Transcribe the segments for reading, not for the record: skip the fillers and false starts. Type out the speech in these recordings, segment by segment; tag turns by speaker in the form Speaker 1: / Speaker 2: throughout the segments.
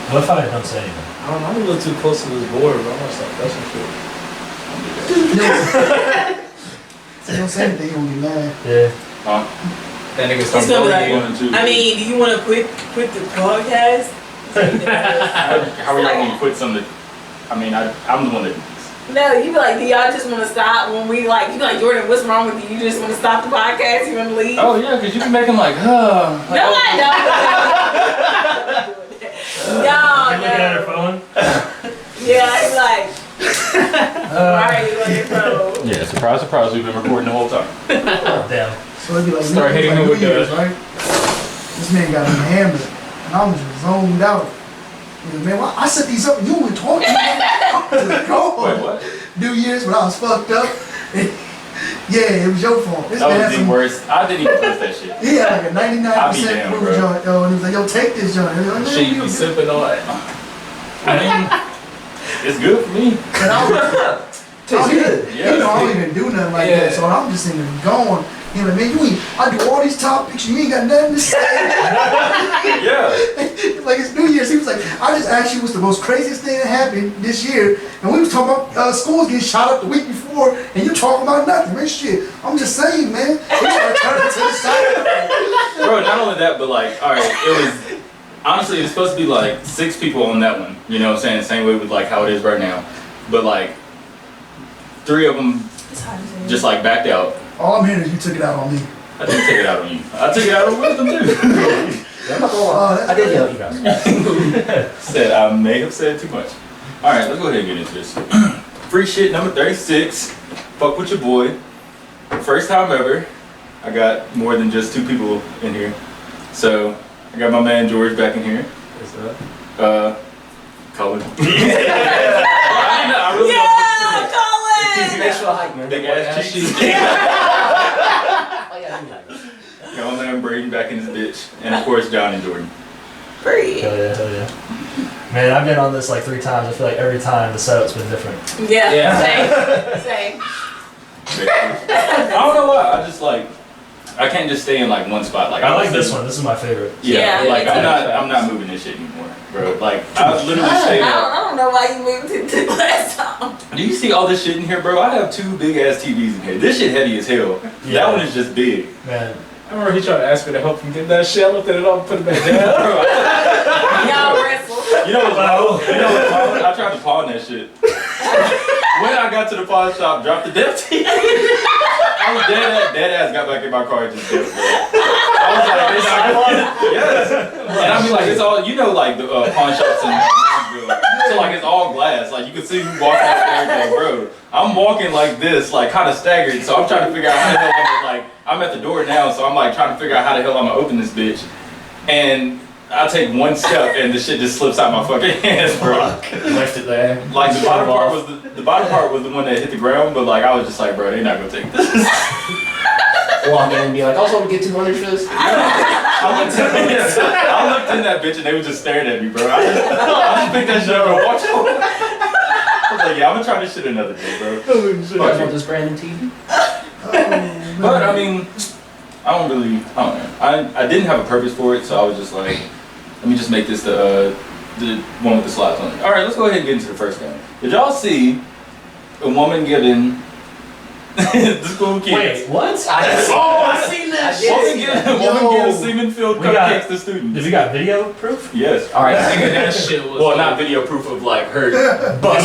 Speaker 1: What if I don't say anything?
Speaker 2: I don't know, I'm a little too close to this board, bro. I'm gonna start touching shit.
Speaker 3: So you don't say anything, you gonna be mad.
Speaker 1: Yeah.
Speaker 2: That nigga
Speaker 4: It's
Speaker 2: started
Speaker 4: gonna be
Speaker 2: bullying
Speaker 4: like,
Speaker 2: you.
Speaker 4: I mean, do you want to quit the podcast?
Speaker 5: How are y'all gonna quit something? I mean, I'm the one that.
Speaker 4: No, you be like, do y'all just want to stop when we like? You be like, Jordan, what's wrong with you? You just want to stop the podcast? You want to leave?
Speaker 5: Oh yeah, because you can make them like,
Speaker 4: No, I don't.
Speaker 1: You looking at her phone?
Speaker 4: Yeah, I'm like, why are you on your phone?
Speaker 5: Yeah, surprise, surprise. We've been recording the whole time.
Speaker 1: Damn.
Speaker 3: So it'd be like,
Speaker 2: Start hitting him with
Speaker 3: New Year's,
Speaker 2: the-
Speaker 3: right? This man got me hammered, and I was just zoned out. And man, I set these up and you were talking. I was like, go.
Speaker 5: Wait, what?
Speaker 3: New Year's when I was fucked up. And, yeah, it was your fault. This
Speaker 5: That
Speaker 3: man
Speaker 5: was
Speaker 3: had
Speaker 5: the
Speaker 3: some,
Speaker 5: worst. I didn't even post that shit.
Speaker 3: he had like a
Speaker 5: I'll be
Speaker 3: 99%
Speaker 5: damned,
Speaker 3: proof
Speaker 5: bro.
Speaker 3: joint, yo, and he was like, yo, take this joint. And I was like, man,
Speaker 2: Shit, you
Speaker 3: you
Speaker 2: be
Speaker 3: good.
Speaker 2: sipping on it.
Speaker 5: I mean, it's good for me.
Speaker 3: And I was,
Speaker 2: Tastes good.
Speaker 5: Yeah,
Speaker 3: you know, I
Speaker 5: it's
Speaker 3: don't even do nothing like
Speaker 2: Yeah.
Speaker 3: that, so I'm just in there going. You know, man, I do all these topics, you ain't got nothing to say.
Speaker 5: Yeah.
Speaker 3: Like it's New Year's, he was like, I just asked you what's the most craziest thing that happened this year, and we was talking about schools getting shot up the week before, and you talking about nothing, man. Shit, I'm just saying, man. We gotta turn it to the side.
Speaker 5: Bro, not only that, but like, all right, it was honestly, it's supposed to be like 6 people on that one. You know what I'm saying? Same way with like how it is right now. But like 3 of them just like backed out.
Speaker 3: All I'm hearing is you took it out on me.
Speaker 5: I didn't take it out on you. I took it out on Wisdom too.
Speaker 1: I did yell at you guys.
Speaker 5: Said I may have said too much. All right, let's go ahead and get into this. Free shit number 36. Fuck with your boy. First time ever. I got more than just 2 people in here. So I got my man George back in here.
Speaker 2: What's up?
Speaker 5: Colin.
Speaker 4: Yeah, Colin.
Speaker 1: Thanks for the hype, man.
Speaker 5: Big ass cheeks.
Speaker 1: Oh, yeah,
Speaker 5: Got my man Braden back in his bitch. And of course John and Jordan.
Speaker 4: Free.
Speaker 1: hell yeah, hell yeah. Man, I've been on this like 3 times. I feel like every time the setup's been different.
Speaker 4: Yeah.
Speaker 2: Yeah.
Speaker 4: Same.
Speaker 5: I don't know why. I just like I can't just stay in like one spot. Like
Speaker 1: I like this one. This is my favorite.
Speaker 5: Yeah,
Speaker 4: Yeah,
Speaker 5: like
Speaker 4: me
Speaker 5: I'm not moving this shit anymore, bro. Like I literally stayed up.
Speaker 4: I don't know why you moved it to the last time.
Speaker 5: Do you see all this shit in here, bro? I have 2 big ass TVs in here. This shit heavy as hell.
Speaker 1: Yeah.
Speaker 5: That one is just big.
Speaker 1: Man,
Speaker 2: I remember he tried to ask me to help him get that shit. I looked at it all and put it back down.
Speaker 5: Bro,
Speaker 4: Y'all wrestle.
Speaker 5: you know what's wild? I tried to pawn that shit. When I got to the pawn shop, dropped the damn TV. I was dead ass got back in my car and just did it, bro. I was like, it's not yes. And I mean, like, it's all, you know, like the pawn shops in Nashville. So, like, it's all glass. Like, you can see me walking up and everything, bro. I'm walking like this, like, kind of staggered. So, I'm trying to figure out how the hell I'm gonna, like, I'm at the door now, so I'm, like, trying to figure out how the hell I'm gonna open this bitch. And I take one step and the shit just slips out my fucking hands, bro.
Speaker 2: Left it there.
Speaker 5: Like the bottom part was the bottom part was the one that hit the ground, but like I was just like, bro, they not gonna take this.
Speaker 1: walk in and be like, I was hoping to get 200 for this.
Speaker 5: I looked in that bitch and they were just staring at me, bro. I just picked that shit up and walked over. I was like, yeah, I'm gonna try this shit another day, bro.
Speaker 1: Fuck with this brand new TV.
Speaker 5: But I mean, I don't know. I didn't have a purpose for it, so I was just like, let me just make this the one with the slides on it. All right, let's go ahead and get into the first game. Did y'all see a woman giving the school kids?
Speaker 1: Wait, what?
Speaker 2: I seen that shit.
Speaker 5: Woman gives semen-filled
Speaker 1: We got-
Speaker 5: cupcakes to students.
Speaker 1: Did we got video proof?
Speaker 5: Yes.
Speaker 2: Alright, nigga, that shit was.
Speaker 5: Well, not video proof of like her.
Speaker 1: But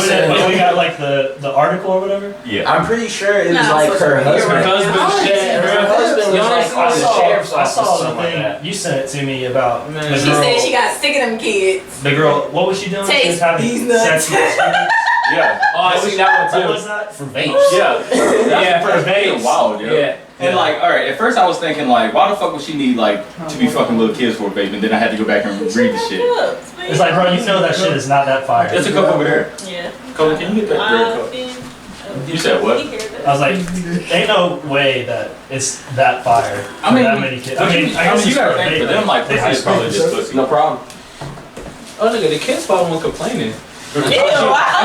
Speaker 1: we got like the article or whatever?
Speaker 5: Yeah.
Speaker 6: I'm pretty sure it was
Speaker 4: No,
Speaker 6: like
Speaker 4: social
Speaker 6: her
Speaker 4: media.
Speaker 6: husband.
Speaker 2: Her husband shit.
Speaker 6: Her husband was like
Speaker 1: I
Speaker 6: on the sheriff's
Speaker 1: saw
Speaker 6: office or
Speaker 1: the
Speaker 6: something like
Speaker 1: thing.
Speaker 6: that.
Speaker 1: You sent it to me about
Speaker 2: Man.
Speaker 1: the
Speaker 4: She
Speaker 1: girl.
Speaker 4: said she got sick of them kids.
Speaker 1: The girl, what was she doing? She was
Speaker 4: Taste
Speaker 1: having
Speaker 4: these nuts.
Speaker 1: sex with students.
Speaker 5: Yeah.
Speaker 2: Oh, I seen that
Speaker 1: What
Speaker 2: one
Speaker 1: was
Speaker 2: too.
Speaker 1: that?
Speaker 6: For vapes.
Speaker 5: Yeah.
Speaker 2: Yeah,
Speaker 5: for
Speaker 2: for
Speaker 5: being
Speaker 2: vapes.
Speaker 5: wild, yo.
Speaker 2: Yeah.
Speaker 5: And like, all right, at first I was thinking like, why the fuck would she need like to be fucking little kids for a vape? And then I had to go back and read the shit.
Speaker 1: It's like, bro, you know that shit is not that fire.
Speaker 5: There's a couple over there.
Speaker 4: Yeah.
Speaker 5: Colin, can you get that red cup? You said what?
Speaker 1: I was like, ain't no way that it's that fire.
Speaker 5: I mean,
Speaker 1: that many kids.
Speaker 5: but
Speaker 1: I mean,
Speaker 5: you-
Speaker 1: I guess
Speaker 5: you
Speaker 1: it's
Speaker 5: gotta
Speaker 1: for a
Speaker 5: think
Speaker 1: vape,
Speaker 5: for them like
Speaker 1: they
Speaker 5: pussy is probably just pussy.
Speaker 6: No problem.
Speaker 2: Oh, nigga, the kids probably weren't complaining.
Speaker 4: Ew, I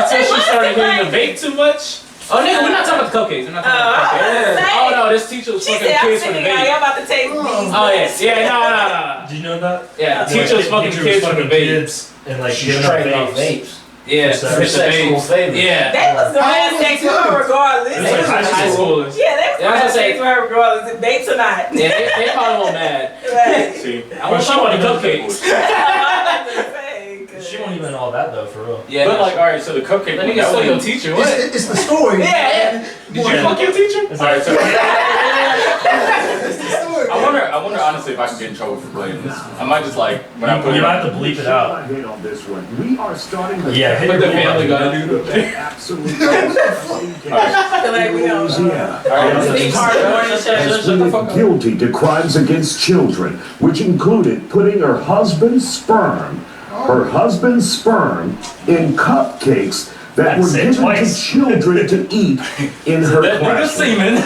Speaker 2: Until she
Speaker 4: was
Speaker 2: started hitting
Speaker 4: like-
Speaker 2: the vape too much. Oh, nigga, we're not talking about the cupcakes. We're not talking about the cupcakes. Oh, no, this teacher was
Speaker 4: She
Speaker 2: fucking
Speaker 4: said, I'm
Speaker 2: kids for the
Speaker 4: sitting here,
Speaker 2: baby.
Speaker 4: y'all about to taste these.
Speaker 2: Oh, yeah. No.
Speaker 1: Did you know that?
Speaker 2: Yeah, the
Speaker 1: Yeah,
Speaker 2: teacher was fucking
Speaker 1: teacher
Speaker 2: kids for the
Speaker 1: fucking
Speaker 2: baby.
Speaker 1: kids and like
Speaker 6: She's
Speaker 1: giving out
Speaker 6: trading off
Speaker 1: vapes.
Speaker 6: vapes.
Speaker 2: Yeah,
Speaker 1: For
Speaker 2: for the
Speaker 6: sexual
Speaker 2: babes.
Speaker 6: favors.
Speaker 2: Yeah.
Speaker 4: They was gonna have sex with her regardless.
Speaker 1: It was like high
Speaker 2: High
Speaker 1: school.
Speaker 2: schoolers.
Speaker 4: Yeah, they was
Speaker 2: Yeah,
Speaker 4: gonna
Speaker 2: I
Speaker 4: have
Speaker 2: was
Speaker 4: sex
Speaker 2: gonna
Speaker 4: with her regardless, if babes or not.
Speaker 2: Yeah, they probably won't mad.
Speaker 4: Like,
Speaker 5: See,
Speaker 2: I want some of the cupcakes.
Speaker 4: I'm just saying, 'cause-
Speaker 1: She won't even all that though, for real.
Speaker 2: Yeah,
Speaker 5: but like, all right, so the cupcake.
Speaker 2: that
Speaker 5: one,
Speaker 2: nigga
Speaker 5: that
Speaker 2: still your
Speaker 5: one-
Speaker 2: teacher. What?
Speaker 3: It's the story.
Speaker 4: Yeah.
Speaker 2: Did you fuck your teacher?
Speaker 1: It's
Speaker 5: All right,
Speaker 1: like,
Speaker 5: so
Speaker 3: It's the story.
Speaker 5: I wonder honestly if I can get in trouble for playing this. I might just like when I put
Speaker 1: you
Speaker 5: it
Speaker 1: might
Speaker 5: on.
Speaker 1: have to bleep it out.
Speaker 7: On this one. We are starting the
Speaker 1: Yeah, hit
Speaker 2: What
Speaker 1: your
Speaker 2: the family
Speaker 1: bleep
Speaker 2: gotta do?
Speaker 7: absolutely
Speaker 4: I feel like we don't.
Speaker 7: Louisiana.
Speaker 5: All right,
Speaker 4: Big part of morning
Speaker 7: Has
Speaker 4: show.
Speaker 7: pleaded guilty to crimes against children, which included putting her husband's sperm in cupcakes that
Speaker 1: I'd
Speaker 7: were
Speaker 1: say
Speaker 7: given
Speaker 1: twice.
Speaker 7: to children to eat in her
Speaker 5: that nigga
Speaker 7: classroom.
Speaker 5: semen.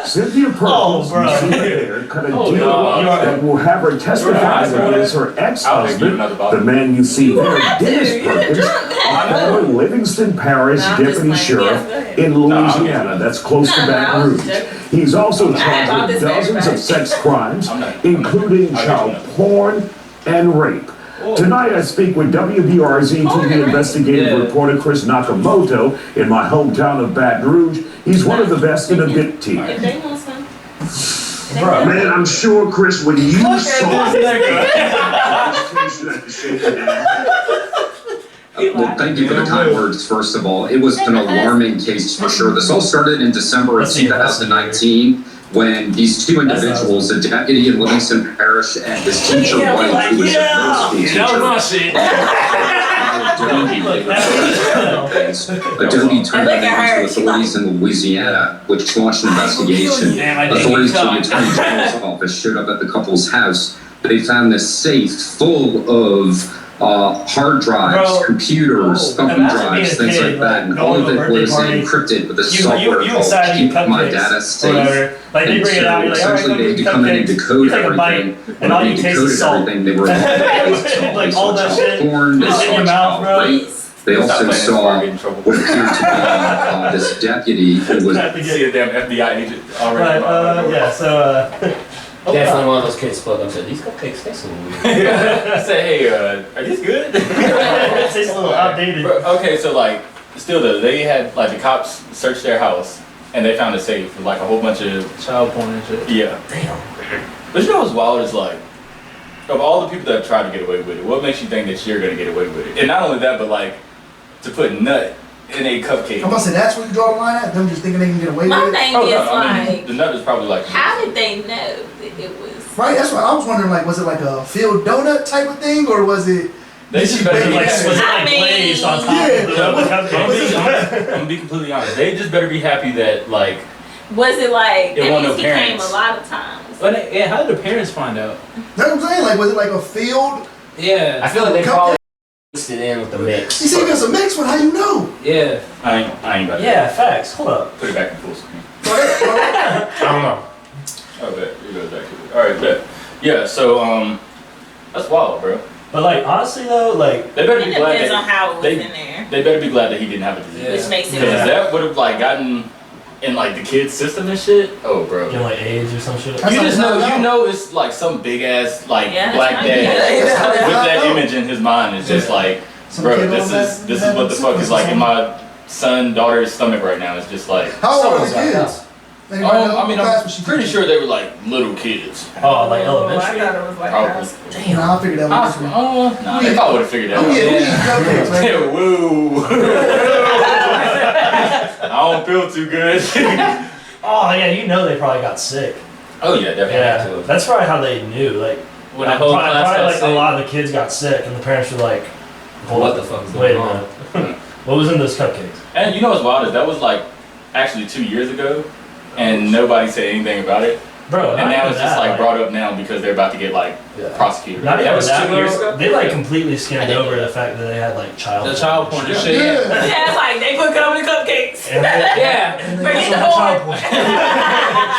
Speaker 7: Cynthia
Speaker 1: Oh,
Speaker 7: Perkins,
Speaker 1: bro.
Speaker 7: you see there, cut a
Speaker 2: Oh,
Speaker 7: deal
Speaker 2: no.
Speaker 7: that will have her testify
Speaker 5: You're
Speaker 7: against her
Speaker 5: I'll make you
Speaker 7: ex-husband,
Speaker 5: another
Speaker 7: the
Speaker 5: bottle.
Speaker 7: man you see there,
Speaker 4: have to.
Speaker 7: Dennis
Speaker 4: You're
Speaker 7: Perkins,
Speaker 4: drunk.
Speaker 7: a former Livingston Parish
Speaker 4: No, I'm just
Speaker 7: deputy
Speaker 4: playing.
Speaker 7: sheriff
Speaker 4: Yes, go ahead.
Speaker 7: in
Speaker 5: No, I'm
Speaker 7: Louisiana.
Speaker 5: just-
Speaker 7: That's close to
Speaker 4: No,
Speaker 7: Baton
Speaker 4: I was
Speaker 7: Rouge.
Speaker 4: joking.
Speaker 7: He's also
Speaker 4: I
Speaker 7: charged
Speaker 4: bought
Speaker 7: with
Speaker 4: this for
Speaker 7: dozens of
Speaker 4: everybody.
Speaker 7: sex crimes,
Speaker 5: I'm not-
Speaker 7: including
Speaker 5: I'll get
Speaker 7: child
Speaker 5: you another.
Speaker 7: porn and rape. Tonight I speak with WBRZ TV investigative
Speaker 2: Yeah.
Speaker 7: reporter Chris Nakamoto in my hometown of Baton Rouge. He's one of the best in the bit team.
Speaker 4: If they want some.
Speaker 1: Bro.
Speaker 7: Man, I'm sure, Chris, when you saw
Speaker 5: This nigga.
Speaker 8: Well, thank you for the kind words, first of all. It was an alarming case for sure. This all started in December of
Speaker 1: Let's see, let's see.
Speaker 8: 2019 when these two individuals, a deputy in Livingston Parish and this teacher,
Speaker 4: Yeah,
Speaker 8: White,
Speaker 4: like,
Speaker 8: who was
Speaker 4: yeah.
Speaker 8: a middle
Speaker 2: That
Speaker 8: school
Speaker 2: was
Speaker 8: teacher.
Speaker 2: my shit.
Speaker 8: Adobe turned
Speaker 4: Look at her,
Speaker 8: it into
Speaker 4: she
Speaker 8: authorities in Louisiana, which launched an investigation.
Speaker 2: Damn, I didn't
Speaker 8: Authorities
Speaker 2: get
Speaker 8: from the
Speaker 2: caught.
Speaker 8: Attorney General's office showed up at the couple's house. They found this safe full of hard drives,
Speaker 1: Bro,
Speaker 8: computers, thumb
Speaker 1: imagine
Speaker 8: drives,
Speaker 1: being a
Speaker 8: things
Speaker 1: kid,
Speaker 8: like that, and
Speaker 1: like,
Speaker 8: all
Speaker 1: going
Speaker 8: of
Speaker 1: to a
Speaker 8: it
Speaker 1: birthday
Speaker 8: was
Speaker 1: party.
Speaker 8: encrypted with a
Speaker 1: You
Speaker 8: software
Speaker 1: decided
Speaker 8: called
Speaker 1: you
Speaker 8: Keep My
Speaker 1: cupcakes
Speaker 8: Data
Speaker 1: or
Speaker 8: Safe.
Speaker 1: whatever. Like they
Speaker 8: And
Speaker 1: bring it
Speaker 8: so
Speaker 1: out, you're like,
Speaker 8: essentially
Speaker 1: alright,
Speaker 8: they had to
Speaker 1: go
Speaker 8: come
Speaker 1: get
Speaker 8: in and
Speaker 1: cupcakes.
Speaker 8: decode
Speaker 1: You take a bite,
Speaker 8: everything.
Speaker 1: and all
Speaker 8: When
Speaker 1: you
Speaker 8: they
Speaker 1: taste is
Speaker 8: decoded
Speaker 1: salt.
Speaker 8: everything, they were
Speaker 1: Like, all that shit
Speaker 8: porn,
Speaker 1: is in your mouth, bro.
Speaker 8: They
Speaker 5: Stop
Speaker 8: also
Speaker 5: playing this before I
Speaker 8: saw
Speaker 5: get in trouble.
Speaker 8: what appeared to be this deputy who was
Speaker 1: Have to
Speaker 5: See
Speaker 1: get,
Speaker 5: a damn FBI agent
Speaker 1: but,
Speaker 5: already.
Speaker 1: yeah, so,
Speaker 6: Definitely one of those kids spoke up and said, these cupcakes taste a little weird.
Speaker 5: I said, hey, are these good?
Speaker 1: it tastes a little outdated.
Speaker 5: Bro, okay, so like, still though, they had like the cops searched their house and they found a safe with like a whole bunch of
Speaker 2: Child porn and shit.
Speaker 5: yeah.
Speaker 1: Damn.
Speaker 5: But you know what's wild is like, of all the people that have tried to get away with it, what makes you think that you're gonna get away with it? And not only that, but like to put nut in a cupcake.
Speaker 3: I'm gonna say that's where you draw the line at. Them just thinking they can get away
Speaker 4: My
Speaker 3: with it.
Speaker 4: thing
Speaker 5: Oh
Speaker 4: is
Speaker 5: no, I mean
Speaker 4: like,
Speaker 5: the nut is probably like
Speaker 4: how did they know that it was?
Speaker 3: Right, that's what I was wondering. Like, was it like a filled donut type of thing, or was it?
Speaker 5: they
Speaker 3: Did
Speaker 5: just
Speaker 3: she
Speaker 5: better
Speaker 3: bake
Speaker 5: be
Speaker 1: Like,
Speaker 3: it?
Speaker 1: was it
Speaker 4: I
Speaker 1: like
Speaker 4: mean,
Speaker 1: glazed on top
Speaker 3: yeah,
Speaker 1: of the
Speaker 5: I'm
Speaker 1: cupcake?
Speaker 5: gonna be completely honest. They just better be happy that like
Speaker 4: Was it like,
Speaker 5: It
Speaker 4: that
Speaker 5: wasn't
Speaker 4: means
Speaker 5: no
Speaker 4: he came
Speaker 5: parents.
Speaker 4: a lot of times.
Speaker 2: But yeah, how did the parents find out?
Speaker 3: That's what I'm saying. Like, was it like a filled?
Speaker 2: Yeah.
Speaker 6: I feel like they
Speaker 3: Cupcake?
Speaker 6: probably mixed it in with the mix.
Speaker 3: You see, if it's a mix one, how you know?
Speaker 2: Yeah.
Speaker 5: I ain't about
Speaker 1: Yeah, facts. Hold up.
Speaker 5: to put it back in full screen.
Speaker 6: I don't know.
Speaker 5: Oh, bet. It goes back to it. Alright, bet. Yeah, so, that's wild, bro.
Speaker 1: But like, honestly though, like,
Speaker 5: They better
Speaker 4: It
Speaker 5: be glad
Speaker 4: depends on
Speaker 5: that,
Speaker 4: how it was
Speaker 5: they-
Speaker 4: in there,
Speaker 5: they better be glad that he didn't have a disease.
Speaker 2: Yeah.
Speaker 4: which makes it.
Speaker 5: Because that would have, like, gotten in, like, the kid's system and shit. Oh, bro.
Speaker 1: getting like AIDS or some shit.
Speaker 3: That's
Speaker 5: You
Speaker 3: how
Speaker 5: just
Speaker 3: they
Speaker 5: know,
Speaker 3: found
Speaker 5: you
Speaker 3: out.
Speaker 5: know it's, like, some big-ass, like,
Speaker 4: Yeah, that's
Speaker 5: black
Speaker 4: right.
Speaker 5: dad
Speaker 4: Yeah,
Speaker 3: that's how they
Speaker 5: with
Speaker 3: found
Speaker 5: that
Speaker 3: out.
Speaker 5: image in his mind. It's just like,
Speaker 3: Some
Speaker 5: bro,
Speaker 3: kid
Speaker 5: this
Speaker 3: on
Speaker 5: is
Speaker 3: that-
Speaker 5: this is
Speaker 3: that
Speaker 5: what the fuck is, like, in
Speaker 3: syphilis
Speaker 5: my son, daughter's stomach right now. It's just like...
Speaker 3: How old were
Speaker 6: Someone's
Speaker 3: the
Speaker 6: got
Speaker 3: kids? Anybody know
Speaker 5: I mean,
Speaker 3: what class was she
Speaker 5: I'm pretty
Speaker 3: teaching?
Speaker 5: sure they were, like, little kids.
Speaker 1: Oh, like
Speaker 4: I
Speaker 1: elementary?
Speaker 4: thought it was like
Speaker 5: Probably.
Speaker 4: high school.
Speaker 1: Damn.
Speaker 3: Nah, I figured that was different.
Speaker 5: Nah, they probably would have figured that
Speaker 3: Oh
Speaker 5: out.
Speaker 3: yeah, we eat
Speaker 2: Yeah.
Speaker 3: cupcakes, man.
Speaker 5: Yeah, woo. I don't feel too good.
Speaker 1: Oh yeah, you know they probably got sick.
Speaker 5: Oh yeah, definitely.
Speaker 1: Yeah, that's probably how they knew. Like,
Speaker 2: When the whole
Speaker 1: probably,
Speaker 2: class
Speaker 1: probably
Speaker 2: got
Speaker 1: like a
Speaker 2: sick.
Speaker 1: lot of the kids got sick, and the parents were like, hold
Speaker 6: What
Speaker 1: up,
Speaker 6: the fuck is
Speaker 1: wait a
Speaker 6: going on?
Speaker 1: minute. What was in those cupcakes?
Speaker 5: And you know what's wild is that was like actually 2 years ago, and nobody said anything about it.
Speaker 1: Bro,
Speaker 5: And
Speaker 1: not
Speaker 5: now
Speaker 1: even
Speaker 5: it's just
Speaker 1: that,
Speaker 5: like brought up now because they're about to get like
Speaker 1: Yeah.
Speaker 5: prosecuted.
Speaker 1: Not even
Speaker 2: That was
Speaker 1: that,
Speaker 2: 2 years
Speaker 1: bro.
Speaker 2: ago?
Speaker 1: They like
Speaker 5: Yeah.
Speaker 1: completely skimmed over the fact that they had like child.
Speaker 2: The child porn and shit.
Speaker 3: Yeah.
Speaker 4: Yeah, it's like they put covered in cupcakes.
Speaker 1: And they,
Speaker 2: Yeah.
Speaker 3: And
Speaker 4: Forget
Speaker 3: they
Speaker 4: the
Speaker 3: also
Speaker 4: whole-
Speaker 3: had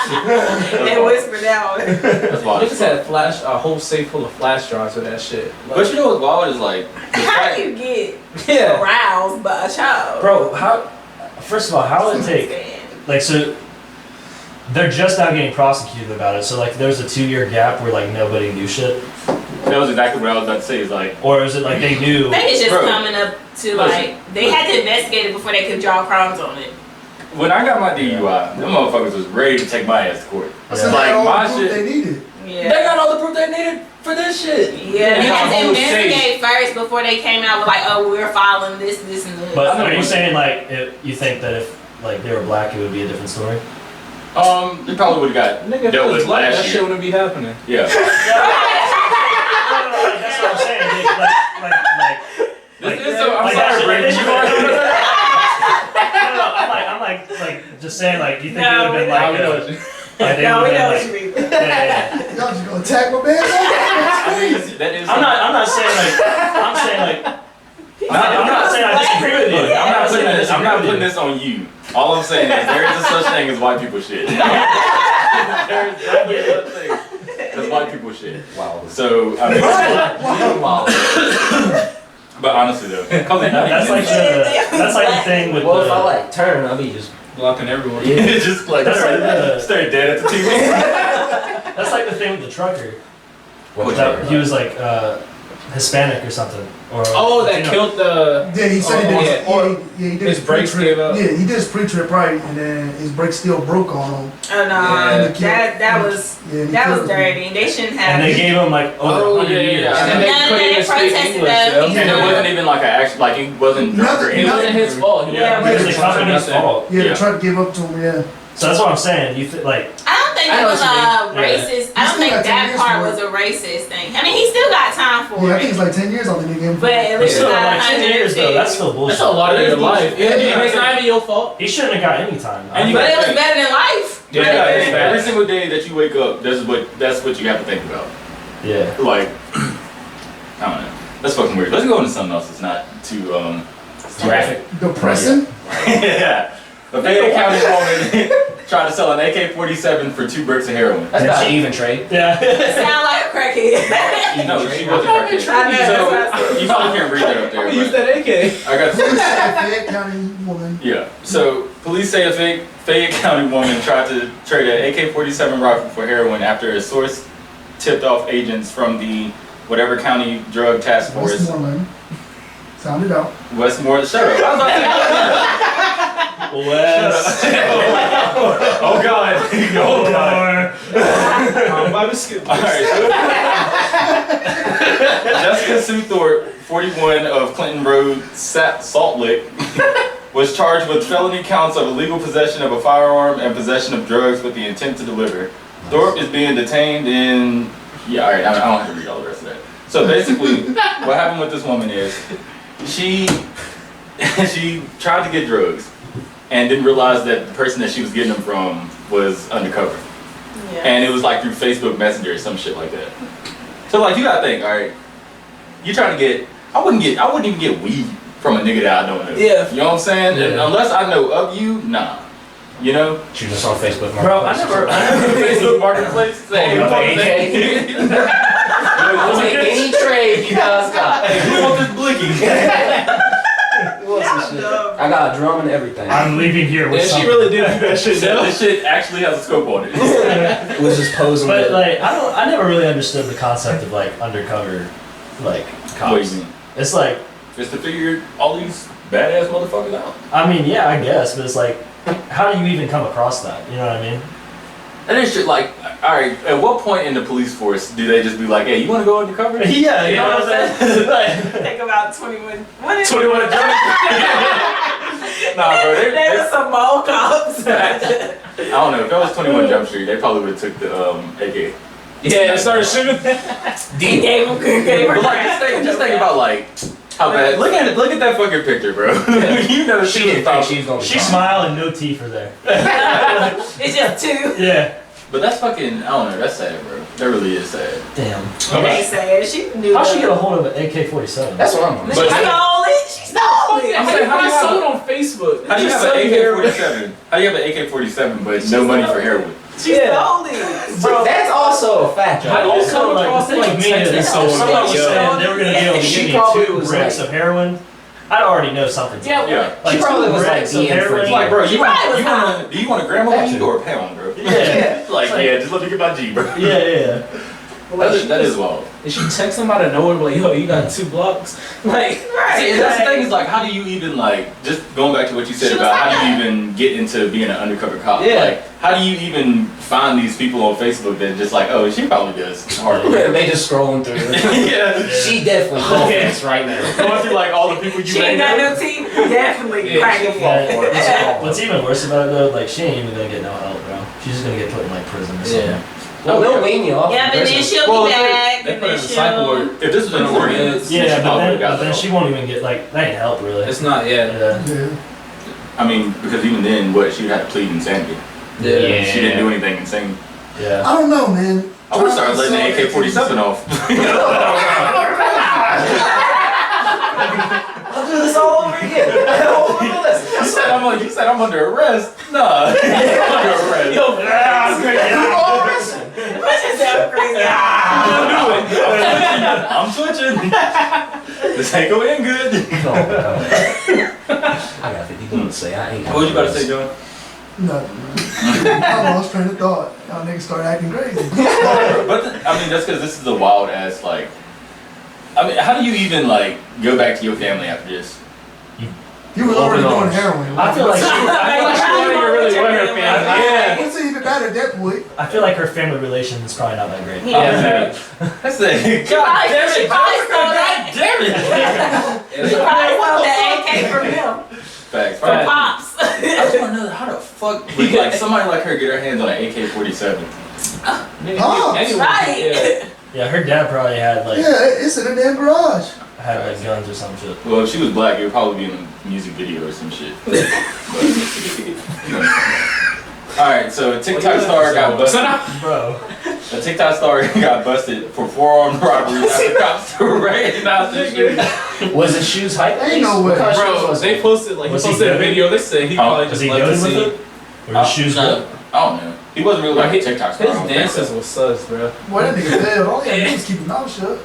Speaker 3: child porn.
Speaker 4: They whispered out.
Speaker 5: That's wild.
Speaker 2: Niggas had a whole safe full of flash drives with that shit.
Speaker 5: But you know what's wild is like the
Speaker 4: How
Speaker 5: fact,
Speaker 4: do you get
Speaker 2: Yeah.
Speaker 4: aroused by a child?
Speaker 1: bro, how? first of all, how would it take? Like, so they're just now getting prosecuted about it. So like, there's a 2-year gap where like nobody knew shit.
Speaker 5: That was exactly what I was about to say. Is like,
Speaker 1: or is it like they knew?
Speaker 4: I think it's just
Speaker 5: Bro.
Speaker 4: coming up to like they had to investigate it before they could draw crimes on it.
Speaker 5: when I got my DUI, them motherfuckers was ready to take my ass to court.
Speaker 3: That's like
Speaker 5: Like
Speaker 3: all
Speaker 5: my
Speaker 3: the proof
Speaker 5: shit.
Speaker 3: they needed.
Speaker 4: Yeah.
Speaker 5: They got all the proof they needed for this shit.
Speaker 4: Yeah, they had to
Speaker 5: whole
Speaker 4: investigate first before they came out with like, oh, we're filing this, and this.
Speaker 1: But
Speaker 5: I know
Speaker 1: are you
Speaker 5: what-
Speaker 1: saying like you think that if like they were black, it would be a different story?
Speaker 5: They probably would have got
Speaker 2: Nigga, if it
Speaker 5: dealt
Speaker 2: was
Speaker 5: with
Speaker 2: black, that
Speaker 5: last
Speaker 2: shit
Speaker 5: year.
Speaker 2: wouldn't be happening.
Speaker 5: Yeah.
Speaker 1: That's what I'm saying.
Speaker 5: I'm
Speaker 1: like,
Speaker 5: sorry, Brandon. You are.
Speaker 1: No, I'm like just saying like, do you think it would have been like?
Speaker 2: I know what you-
Speaker 1: Like, they
Speaker 4: No, we
Speaker 1: would've
Speaker 4: know
Speaker 1: been,
Speaker 4: what you mean.
Speaker 1: like, yeah.
Speaker 3: Y'all just gonna attack my man? That's crazy.
Speaker 5: That is.
Speaker 1: I'm not saying like. I'm saying like. I'm not saying I disagree with you.
Speaker 5: I'm not putting this. I'm not putting
Speaker 1: this.
Speaker 5: this on you. All I'm saying is there is a such thing as white people shit. There is definitely such thing as white people shit.
Speaker 6: Wow.
Speaker 5: So I mean,
Speaker 6: Wow.
Speaker 5: but honestly though,
Speaker 1: That's like the thing with
Speaker 6: Well, if I
Speaker 1: the.
Speaker 6: like turn, I'll be just.
Speaker 2: Blocking everyone.
Speaker 5: it's just like
Speaker 1: That's like the.
Speaker 5: stay dead at the TV.
Speaker 1: That's like the thing with the trucker.
Speaker 6: What
Speaker 1: That he was like Hispanic or something. Or
Speaker 2: Oh, that
Speaker 1: Latino.
Speaker 2: killed the.
Speaker 3: Yeah, he said he did. He did
Speaker 2: His brakes
Speaker 3: pre-trip.
Speaker 2: gave up.
Speaker 3: Yeah, he did his pre-trip right, and then his brakes still broke on him.
Speaker 4: Oh no,
Speaker 2: Yeah.
Speaker 4: that was
Speaker 3: Yeah, he
Speaker 4: that
Speaker 3: killed
Speaker 4: was
Speaker 3: him.
Speaker 4: dirty. They shouldn't have.
Speaker 1: And they gave him like over
Speaker 2: Oh,
Speaker 1: 100
Speaker 2: yeah,
Speaker 1: years.
Speaker 2: yeah.
Speaker 5: And
Speaker 2: And they
Speaker 4: No,
Speaker 2: couldn't
Speaker 4: they
Speaker 2: even speak
Speaker 4: protested
Speaker 2: English,
Speaker 4: though.
Speaker 2: yo.
Speaker 5: And it wasn't even like like he wasn't drunk or
Speaker 3: Nothing.
Speaker 2: It
Speaker 5: anything.
Speaker 2: wasn't his fault. He
Speaker 4: Yeah,
Speaker 1: It was the
Speaker 3: Yeah.
Speaker 1: company's fault.
Speaker 3: Yeah,
Speaker 5: Yeah.
Speaker 3: the truck gave up to him. Yeah.
Speaker 1: So that's what I'm saying. You like.
Speaker 4: I don't think
Speaker 6: I
Speaker 4: it
Speaker 6: know
Speaker 4: was
Speaker 6: what
Speaker 4: a
Speaker 6: you
Speaker 1: mean.
Speaker 4: racist. I
Speaker 3: He
Speaker 4: don't
Speaker 3: still
Speaker 4: think
Speaker 3: got 10
Speaker 4: that
Speaker 3: years
Speaker 4: part
Speaker 3: for
Speaker 4: was a racist thing. I mean, he still got time for
Speaker 3: Yeah, I
Speaker 4: it.
Speaker 3: think it's like 10 years on the nigga.
Speaker 4: But at least
Speaker 1: Still,
Speaker 4: he got
Speaker 1: like 10 years though. That's still bullshit.
Speaker 2: That's a lot of
Speaker 5: It is
Speaker 2: your life.
Speaker 5: bullshit.
Speaker 2: Yeah,
Speaker 5: Yeah.
Speaker 2: it's not even your fault.
Speaker 1: He shouldn't have got any time.
Speaker 5: And you
Speaker 4: But it was
Speaker 5: think-
Speaker 4: better than life.
Speaker 5: Yeah,
Speaker 2: Yeah,
Speaker 5: and
Speaker 2: it's
Speaker 5: every
Speaker 2: bad.
Speaker 5: single day that you wake up, that's what you have to think about.
Speaker 1: Yeah.
Speaker 5: Like, I don't know. That's fucking weird. Let's go into something else. It's not too
Speaker 1: Graphic.
Speaker 3: Depressing.
Speaker 5: Yeah. A Fayette County woman tried to sell an AK-47 for 2 bricks of heroin.
Speaker 6: That's not even trade.
Speaker 1: Yeah.
Speaker 4: Sound like a crackhead.
Speaker 5: No, she wasn't crackhead.
Speaker 4: I know, that's what I
Speaker 5: So, you probably can't read that up
Speaker 2: I'm
Speaker 5: there.
Speaker 2: gonna use
Speaker 5: But
Speaker 2: that AK.
Speaker 5: I got
Speaker 3: Fayette County woman.
Speaker 5: Yeah. So, police say a Fayette County woman tried to trade an AK-47 rifle for heroin after a source tipped off agents from the whatever county drug task force.
Speaker 3: Westmoreland. Sound it out.
Speaker 5: Westmore. Shut up. I was about to say,
Speaker 1: West.
Speaker 5: oh God. Oh God.
Speaker 2: I'm about to skip this.
Speaker 5: All right. Jessica Sue Thorpe, 41 of Clinton Road, Salt Lick, was charged with felony counts of illegal possession of a firearm and possession of drugs with the intent to deliver. Thorpe is being detained in. Yeah, all right. I don't have to read all the rest of that. So basically, what happened with this woman is she tried to get drugs and didn't realize that the person that she was getting them from was undercover.
Speaker 4: Yeah.
Speaker 5: And it was like through Facebook Messenger or some shit like that. So like you gotta think, alright, you trying to get I wouldn't even get weed from a nigga that I don't know.
Speaker 2: Yeah.
Speaker 5: You know what I'm saying? And
Speaker 6: Yeah.
Speaker 5: unless I know of you, nah. You know?
Speaker 6: Shoot us on Facebook.
Speaker 1: Bro, I never.
Speaker 5: Facebook Marketplace. Say,
Speaker 6: You
Speaker 5: hey,
Speaker 6: want
Speaker 5: who
Speaker 6: the I'll take any trade you guys got.
Speaker 5: want this blicky?
Speaker 6: What's this shit? I got a drum and everything.
Speaker 1: I'm leaving here with
Speaker 2: Yeah, she
Speaker 1: something.
Speaker 2: really did do that shit, though.
Speaker 5: This shit actually has a scope on it.
Speaker 6: It was just posing.
Speaker 1: But
Speaker 6: with-
Speaker 1: like, I never really understood the concept of like undercover, like
Speaker 5: What
Speaker 1: cops.
Speaker 5: do you mean?
Speaker 1: It's like,
Speaker 5: Just to figure all these badass motherfuckers out.
Speaker 1: I mean, yeah, I guess, but it's like, how do you even come across that? You know what I mean?
Speaker 5: And it's shit like, alright, at what point in the police force do they just be like, hey, you wanna go undercover?
Speaker 1: Yeah,
Speaker 5: You know what I'm saying? Like,
Speaker 4: Think about 21. What is
Speaker 5: 21
Speaker 4: it?
Speaker 5: Nah, bro,
Speaker 4: There
Speaker 5: they
Speaker 4: was some mall cops.
Speaker 5: I don't know, if that was 21 Jump Street, they probably would've took the AK.
Speaker 2: Yeah, it started shooting.
Speaker 4: He gave him good.
Speaker 5: But like, just think about like, how bad, look at that fucking picture, bro. You know
Speaker 6: she
Speaker 5: she
Speaker 6: didn't
Speaker 5: was
Speaker 6: think she was gonna be
Speaker 1: She
Speaker 6: fine.
Speaker 1: smiled and no teeth are there.
Speaker 4: It's just 2.
Speaker 1: Yeah.
Speaker 5: But that's fucking, I don't know, that's sad, bro. That really is sad.
Speaker 1: Damn.
Speaker 4: They said she knew.
Speaker 1: How'd she get a hold of an AK-47?
Speaker 6: That's what I'm
Speaker 4: She
Speaker 6: wondering.
Speaker 5: But-
Speaker 4: stole it. She stole it.
Speaker 5: I'm saying, how do you
Speaker 2: I sold
Speaker 5: have
Speaker 2: on Facebook.
Speaker 5: how do you
Speaker 2: Just
Speaker 5: have an
Speaker 2: selling heroin.
Speaker 5: AK-47? How do you have an AK-47 but no money for heroin?
Speaker 4: She stole it.
Speaker 1: Bro,
Speaker 6: That's also a fact.
Speaker 2: How do you
Speaker 1: also,
Speaker 2: come
Speaker 1: like,
Speaker 2: across
Speaker 1: the thing
Speaker 2: like
Speaker 1: with me is,
Speaker 2: texting
Speaker 1: if
Speaker 2: someone
Speaker 1: someone
Speaker 2: like,
Speaker 1: was
Speaker 2: yo,
Speaker 1: saying they were gonna be able to
Speaker 6: She
Speaker 1: give me
Speaker 6: probably
Speaker 1: 2
Speaker 6: was
Speaker 1: bricks
Speaker 6: like-
Speaker 1: of heroin, I'd already know something's up.
Speaker 5: Yeah.
Speaker 6: She probably was like
Speaker 1: some
Speaker 6: being
Speaker 1: heroin.
Speaker 6: freaky.
Speaker 5: Like, bro,
Speaker 4: She probably was
Speaker 5: do you want a gram of weed or a pound, bro?
Speaker 1: Yeah.
Speaker 5: Like, yeah, just let me get my G, bro.
Speaker 1: Yeah.
Speaker 5: That is wild.
Speaker 2: And she texts him out of nowhere, like, yo, you got 2 blocks. Like,
Speaker 5: See, and that's the thing is like, how do you even like, just going back to what you said about how do you even get into being an undercover cop?
Speaker 2: Yeah.
Speaker 5: Like, how do you even find these people on Facebook that just like, oh, she probably does hardcore.
Speaker 6: They just scrolling through.
Speaker 5: Yeah.
Speaker 6: She definitely focused right now.
Speaker 5: Going through like all the people you
Speaker 4: She ain't
Speaker 5: hang
Speaker 4: got
Speaker 5: out
Speaker 4: no teeth. Definitely cracking
Speaker 1: Yeah. What's even worse about it though, like she ain't even gonna get no help, bro. She's just gonna get put in like prison or something.
Speaker 6: Yeah. Well, they'll wean you off.
Speaker 4: Yeah, but then she'll
Speaker 5: Well,
Speaker 4: be back.
Speaker 2: they
Speaker 4: And
Speaker 2: put her
Speaker 4: then
Speaker 2: in the psych
Speaker 4: she'll.
Speaker 2: ward.
Speaker 5: If this was in Oregon,
Speaker 1: Yeah, but then
Speaker 5: got
Speaker 1: she won't even get like that ain't help really.
Speaker 2: It's not, yeah.
Speaker 1: Yeah.
Speaker 3: Yeah.
Speaker 5: I mean, because even then, what she would have to plead insanity.
Speaker 6: Yeah.
Speaker 5: She didn't do anything insane.
Speaker 1: Yeah.
Speaker 3: I don't know, man.
Speaker 5: I would start letting the AK-47 off.
Speaker 6: I'll do this all over again.
Speaker 5: You said I'm under arrest. Nah, you're under arrest.
Speaker 6: Yo,
Speaker 4: What's just sound crazy?
Speaker 5: I'm switching. This ain't gonna end good.
Speaker 6: I got 50 to say. I ain't.
Speaker 5: What was you about to say, John?
Speaker 3: Nothing. I lost train of thought. Y'all niggas start acting crazy.
Speaker 5: But I mean, that's because this is a wild ass like. I mean, how do you even like go back to your family after this?
Speaker 3: You was already
Speaker 6: Open
Speaker 3: doing
Speaker 6: arms.
Speaker 3: heroin.
Speaker 1: I feel like
Speaker 2: I feel like she wasn't even really with her family.
Speaker 5: Yeah.
Speaker 3: What's even better at that point?
Speaker 1: I feel like her family relation is probably not that great.
Speaker 4: Yeah.
Speaker 5: That's the. God damn
Speaker 4: She
Speaker 5: it!
Speaker 4: probably stole
Speaker 5: God
Speaker 4: that.
Speaker 5: damn it!
Speaker 4: She probably stole that AK from him.
Speaker 5: Facts.
Speaker 4: From Pops.
Speaker 5: I just want to know how the fuck would like somebody like her get her hands on an AK-47?
Speaker 4: Right.
Speaker 1: Yeah, her dad probably had like
Speaker 3: Yeah, it's in the damn garage.
Speaker 1: guns or some shit.
Speaker 5: Well, if she was black, it would probably be in a music video or some shit. Alright, so a TikTok star got busted.
Speaker 1: Bro.
Speaker 5: A TikTok star got busted for 4 armed robberies after cops ran out the shit.
Speaker 6: Was his shoes hype?
Speaker 3: Ain't no way.
Speaker 2: Bro, they posted, like, he
Speaker 1: Was he
Speaker 2: posted a
Speaker 1: good?
Speaker 2: video, they said he probably
Speaker 1: Was
Speaker 2: just
Speaker 1: he
Speaker 2: left
Speaker 1: good
Speaker 2: the
Speaker 1: with
Speaker 2: scene.
Speaker 1: it? Or his shoes
Speaker 5: No,
Speaker 1: good?
Speaker 5: I don't know. He wasn't really like a TikTok star. I
Speaker 2: His
Speaker 5: don't think
Speaker 2: dances
Speaker 5: so.
Speaker 2: was sus, bro.
Speaker 3: Boy, that nigga failed. All he had to do was keep his mouth shut.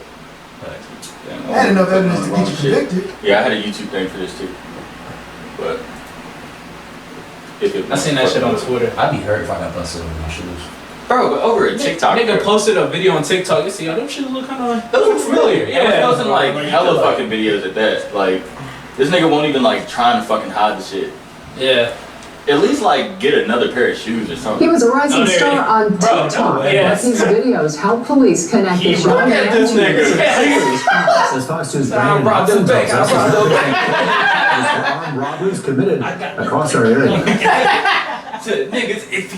Speaker 5: Yeah,
Speaker 3: I had enough evidence to get you
Speaker 5: Shit.
Speaker 3: convicted.
Speaker 5: Yeah, I had a YouTube thing for this too. But
Speaker 2: I seen that shit on Twitter.
Speaker 6: I'd be hurt if I got busted with my shoes.
Speaker 5: bro, but over a TikTok.
Speaker 2: Nigga posted a video on TikTok. You see, oh, them shit look kind of.
Speaker 5: Those look familiar. Yeah,
Speaker 2: Yeah.
Speaker 5: I was posting like hella fucking videos at that. Like, this nigga won't even like trying to fucking hide the shit.
Speaker 2: Yeah.
Speaker 5: At least like get another pair of shoes or
Speaker 9: He
Speaker 5: something.
Speaker 9: was a rising star on
Speaker 1: Bro, no
Speaker 9: TikTok.
Speaker 1: way.
Speaker 2: Yes.
Speaker 9: His videos help police connect the
Speaker 5: Look at this nigga.
Speaker 7: Says Fox News
Speaker 2: I brought them back. I brought them
Speaker 7: armed robberies committed across our area.
Speaker 5: Niggas, if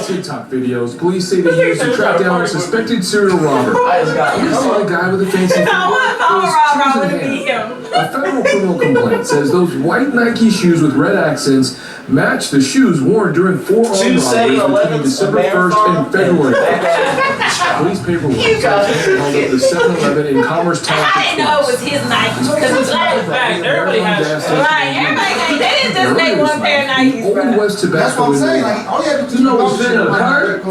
Speaker 7: TikTok videos, police say they used to track down a suspected serial robber. You saw a guy with a fancy
Speaker 4: I want to be him.
Speaker 7: A federal criminal complaint says those white Nike shoes with red accents match the shoes worn during 4 armed robberies between December 1st and February 1st. Police paperwork says they held up the 7-Eleven in Commerce Town.
Speaker 4: I didn't know it was his Nike because it's like,
Speaker 2: Everybody has.
Speaker 4: right, everybody, they didn't just make one pair of Nikes,
Speaker 7: Old
Speaker 4: bro.
Speaker 7: West
Speaker 3: That's
Speaker 7: Tobacco
Speaker 3: what I'm
Speaker 7: in
Speaker 3: saying.
Speaker 7: New York.
Speaker 3: Like, all you have to do is
Speaker 7: No,
Speaker 3: know
Speaker 7: it's been a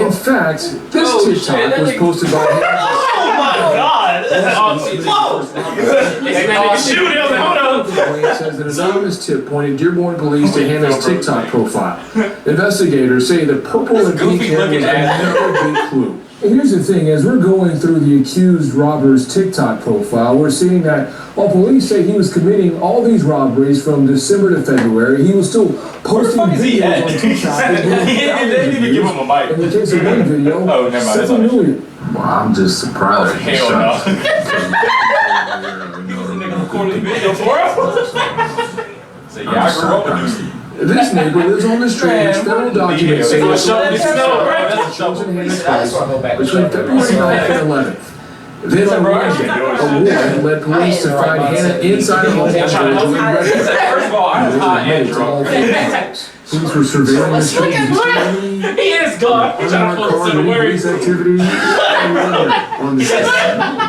Speaker 7: In fact, this TikTok was posted by
Speaker 1: Oh my god!
Speaker 7: It says that an anonymous tip pointed Dearborn police to Hannah's TikTok profile. Investigators say the purple and pink hair was another big clue. And here's the thing, as we're going through the accused robber's TikTok profile, we're seeing that while police say he was committing all these robberies from December to February, he was still posting videos on TikTok.
Speaker 5: They didn't even give him a mic.
Speaker 7: In the case of one video,
Speaker 5: Oh, never mind, that's
Speaker 7: 7
Speaker 5: not true.
Speaker 7: million. Well, I'm just surprised.
Speaker 5: Hell no. So yeah, I grew up with you.
Speaker 7: This neighbor lives on the street, which federal documents say was chosen Hannah's place between February 9th and 11th. Then on Wednesday, a woman led police to find Hannah inside a home
Speaker 5: First of all, I was hot and drunk.
Speaker 7: Police were surveilling the street.
Speaker 2: He is gone. He's trying to post some words.
Speaker 7: Police activity on the street.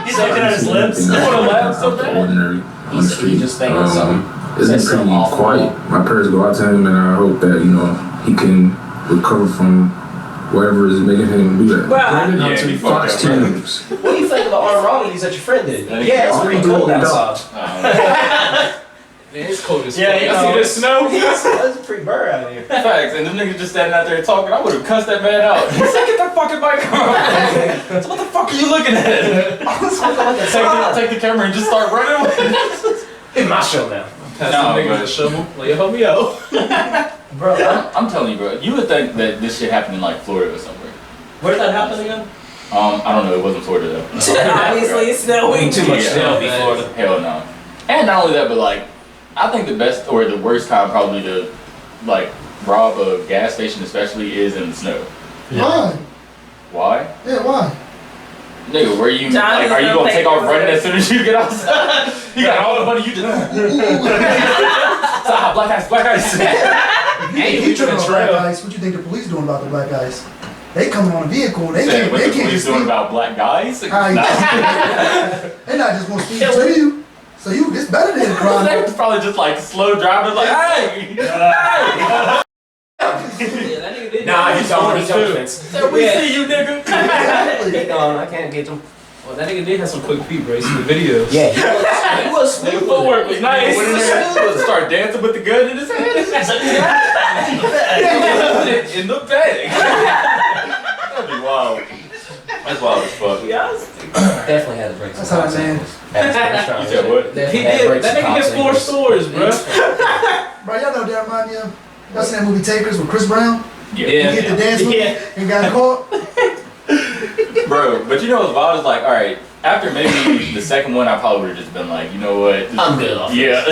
Speaker 1: He's looking at his lips.
Speaker 2: I want to laugh so bad.
Speaker 7: Ordinary on the street.
Speaker 6: just thinking something.
Speaker 7: It's pretty quiet. My prayers go out to him, and I hope that he can recover from wherever is making him do that.
Speaker 4: Bruh.
Speaker 7: Brandon
Speaker 5: Yeah,
Speaker 7: Hudson,
Speaker 5: he fucked
Speaker 7: Fox
Speaker 5: up, right?
Speaker 7: News.
Speaker 6: What do you think of the armed robberies that your friend did?
Speaker 5: I think
Speaker 6: Yeah, it's
Speaker 5: it's
Speaker 6: pretty
Speaker 7: pretty
Speaker 6: cold
Speaker 7: cool.
Speaker 6: outside.
Speaker 2: Man, it's cold as
Speaker 1: Yeah,
Speaker 2: fuck.
Speaker 1: you
Speaker 2: You
Speaker 1: know.
Speaker 2: see the snow?
Speaker 6: It's pretty bird out here.
Speaker 5: Facts, and them niggas just standing out there talking. I would have cussed that man out. He said, "Get that fucking bike on." So what the fuck are you looking at? Take the camera and just start running with it.
Speaker 6: It's my show now.
Speaker 2: Pass
Speaker 5: No,
Speaker 2: the niggas
Speaker 5: but-
Speaker 2: a shovel. Like, help me out.
Speaker 6: Bro,
Speaker 5: I'm telling you, bro. You would think that this shit happened in like Florida or somewhere.
Speaker 6: where did that happen again?
Speaker 5: I don't know. It wasn't Florida though.
Speaker 4: Obviously, it's snowing.
Speaker 6: Too much
Speaker 5: Yeah.
Speaker 6: snow before the
Speaker 5: Hell no. And not only that, but like, I think the best or the worst time probably to like rob a gas station, especially, is in the snow.
Speaker 3: Why?
Speaker 5: Why?
Speaker 3: Yeah, why?
Speaker 5: Nigga, where you
Speaker 4: John
Speaker 5: like?
Speaker 4: is
Speaker 5: Are you
Speaker 4: gonna
Speaker 5: gonna
Speaker 4: pay
Speaker 5: take off
Speaker 4: for
Speaker 5: running
Speaker 4: it.
Speaker 5: as soon as you get outside? You got all the money. You just black ice, black ice.
Speaker 3: Hey,
Speaker 2: we
Speaker 3: you tripping
Speaker 2: in
Speaker 3: on
Speaker 2: the
Speaker 3: black
Speaker 2: trail.
Speaker 3: ice? What you think the police doing about the black ice? They coming on a vehicle. They
Speaker 5: Say,
Speaker 3: can't.
Speaker 5: what
Speaker 3: They
Speaker 5: the
Speaker 3: can't
Speaker 5: police
Speaker 3: just
Speaker 5: doing
Speaker 3: speed.
Speaker 5: about black guys?
Speaker 3: How you-
Speaker 5: Nah.
Speaker 3: They're not just gonna speed to you. So you, it's better than a
Speaker 5: They
Speaker 3: crime.
Speaker 5: was probably just like slow driving, like, hey!
Speaker 6: Yeah, that nigga did. Nah, he's on the fence.
Speaker 5: So we see you, nigga.
Speaker 3: Exactly.
Speaker 6: No, I can't get him.
Speaker 2: Well, that nigga did have some quick feet, bro. You see the videos.
Speaker 6: Yeah, he was
Speaker 5: Nigga
Speaker 6: smooth.
Speaker 5: footwork was nice.
Speaker 6: He was smooth.
Speaker 5: Start dancing with the gun in his hand. Put it in the bag. That'd be wild. That's wild as fuck.
Speaker 4: Yes.
Speaker 6: Definitely had to break some
Speaker 3: That's how
Speaker 6: cops
Speaker 3: man.
Speaker 6: in. Had to restaurant.
Speaker 5: You said what?
Speaker 2: He
Speaker 6: Definitely had to
Speaker 2: did.
Speaker 6: break
Speaker 2: That
Speaker 6: some
Speaker 2: nigga
Speaker 6: cops
Speaker 2: hit 4
Speaker 6: in.
Speaker 2: stores, bro.
Speaker 3: Bro, y'all know that remind me of? Y'all seen that movie Takers with Chris Brown?
Speaker 5: Yeah.
Speaker 3: He hit the dance move and got caught.
Speaker 5: Bro, but you know what's wild is like, alright, after maybe the second one, I probably would have just been like, you know what?
Speaker 6: I'm good off.
Speaker 5: Yeah.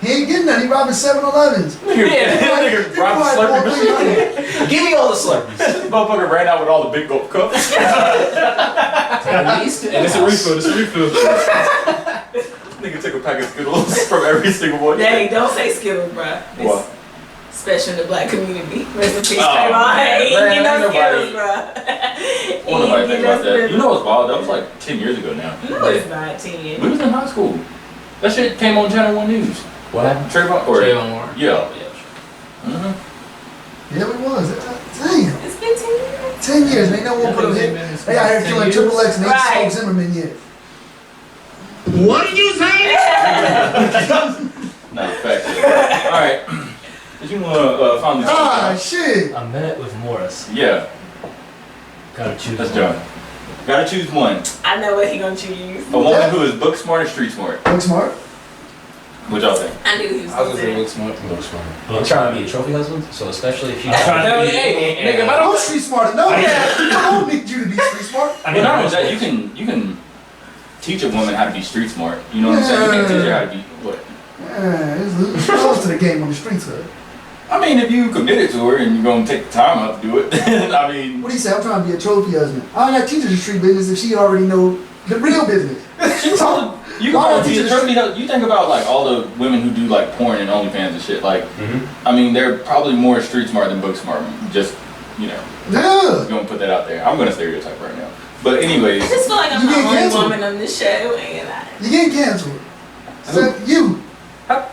Speaker 3: He ain't getting none. He robbing 7-Elevens.
Speaker 5: Nigga robbed the Slurpee machine.
Speaker 6: Give me all the Slurpees.
Speaker 5: This motherfucker ran out with all the big gulp cups.
Speaker 6: At least.
Speaker 2: And it's a refill. It's a refill.
Speaker 5: Nigga took a pack of Skittles from every single one.
Speaker 4: Dang, don't say Skittles, bruh. It's
Speaker 5: What?
Speaker 4: special in the black community. Rest in peace,
Speaker 5: Oh,
Speaker 4: Trayvon. Hey,
Speaker 5: man,
Speaker 4: you know
Speaker 5: ain't
Speaker 4: Skittles,
Speaker 5: nobody-
Speaker 4: bruh.
Speaker 5: I don't know if I think about that. You know what's wild? That was like 10 years ago now.
Speaker 4: No, it's not 10 years.
Speaker 5: We was in high school. That shit came on Channel 1 News.
Speaker 6: What happened?
Speaker 5: Trayvon, or
Speaker 2: Trayvon Moore.
Speaker 5: yeah.
Speaker 6: Yeah.
Speaker 3: Yeah, we was. Damn.
Speaker 4: It's been 10 years.
Speaker 3: 10 years. They know one put him in. They out here killing Triple X and they ain't
Speaker 4: Right.
Speaker 3: sold Zimmerman yet.
Speaker 10: What did you say?
Speaker 5: Nah, facts. Alright. Did you wanna finally
Speaker 3: Ah, shit.
Speaker 1: A minute with Morris.
Speaker 5: Yeah,
Speaker 1: Gotta choose.
Speaker 5: that's
Speaker 1: one.
Speaker 5: John. Gotta choose one.
Speaker 4: I know what he gonna choose.
Speaker 5: A woman who is book smart or street smart.
Speaker 3: Look smart.
Speaker 5: What y'all think?
Speaker 4: I knew he was
Speaker 2: I was
Speaker 4: gonna
Speaker 2: gonna say
Speaker 4: say.
Speaker 2: look smart.
Speaker 6: I'm trying to be a trophy husband, so especially if you.
Speaker 1: I'm trying to
Speaker 2: Hell
Speaker 1: be-
Speaker 2: yeah, nigga, if I
Speaker 3: I'm
Speaker 2: don't
Speaker 3: street smart enough. I don't need you to be street smart.
Speaker 1: I mean,
Speaker 5: Well, not
Speaker 1: I
Speaker 5: only that, you can teach a woman how to be street smart. You know what I'm saying? You can teach her how to be what?
Speaker 3: Yeah, it's close to the game on the streets, huh?
Speaker 5: I mean, if you committed to her and you're gonna take the time out to do it, I mean,
Speaker 3: What do you say? I'm trying to be a trophy husband. I don't got to teach her the street business if she already know the real business.
Speaker 5: you can probably
Speaker 3: Why
Speaker 5: teach
Speaker 3: teach
Speaker 5: a
Speaker 3: her-
Speaker 5: trophy. You think about like all the women who do like porn and OnlyFans and shit. Like,
Speaker 6: Mhm.
Speaker 5: I mean, they're probably more street smart than book smart. Just you know,
Speaker 3: Yeah.
Speaker 5: gonna put that out there. I'm gonna stereotype right now. But anyways,
Speaker 4: I just feel like I'm
Speaker 3: You
Speaker 4: the
Speaker 3: get
Speaker 4: only
Speaker 3: canceled.
Speaker 4: woman on this show, and
Speaker 3: You getting canceled. So, you.